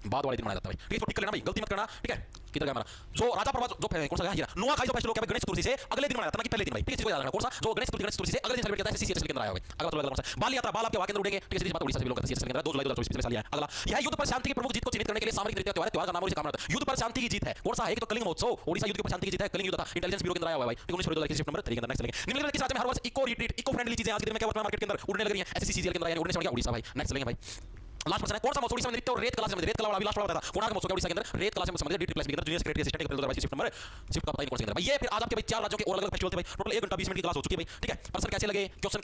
बाद वाले दिन मनाया जाता है भाई। ठीक है, ठीक कर लेना भाई, गलती मत करना। ठीक है, किधर गया हमारा जो राजा प्रभा जो कौन सा गया? नुआखाई जो फेस्टिवल क्या है? गणेश चतुर्थी से अगले दिन मनाया जाता है ना कि पहले दिन भाई। ठीक है, इसको याद रखना। कौन सा? जो गणेश चतुर्थी से अगले दिन सेलिब्रेट किया जाता है। एसएससी के अंदर आया भाई। अगला तो कौन सा? बाल यात्रा, बाल आपके वाक्य अंदर उड़ेंगे। ठीक है, सीधी बात उड़ीसा से बिलोंग करते हैं। सीधी 2 जुलाई 2024 में साल आया। अगला यह युद्ध पर शांति की प्रमुख जीत को चिन्हित करने के लिए सामरिक नृत्य त्योहार, त्योहार का नाम और इसे काम रहता है। युद्ध पर शांति की जीत है। कौन सा है? एक तो कलिंग महोत्सव, ओडिशा युद्ध पर शांति की जीत है। कलिंग युद्ध था, इंटेलिजेंस ब्यूरो के अंदर आया हुआ है भाई। 19 फरवरी 2021 नंबर 3 के अंदर। नेक्स्ट चलेंगे। निम्नलिखित किस राज्य में हर वर्ष इको रिट्रीट, इको फ्रेंडली चीजें आज के दिन में क्या वर्तमान मार्केट के अंदर उड़ने लग रही हैं? एसएससी सीजीएल के अंदर यानी उड़ने से बढ़ गया उड़ीसा भाई। नेक्स्ट चलेंगे भाई। लास्ट क्वेश्चन है कौन सा महोत्सव उड़ीसा में नृत्य और रेत कला से संबंधित? रेत कला वाला अभी लास्ट वाला बताया था। कोणार्क महोत्सव उड़ीसा के अंदर रेत कला से संबंधित डी ट्रिपल एस के अंदर जूनियर सेक्रेटरी असिस्टेंट के अप्रैल 2022 नंबर शिफ्ट का पता नहीं कौन से अंदर भाई। ये फिर आज आपके भाई 4 राज्यों के और अलग-अलग फेस्टिवल थे भाई। टोटल 1 घंटा 20 मिनट की क्लास हो चुकी है भाई। ठीक है, प्रश्न कैसे लगे, क्वेश्चन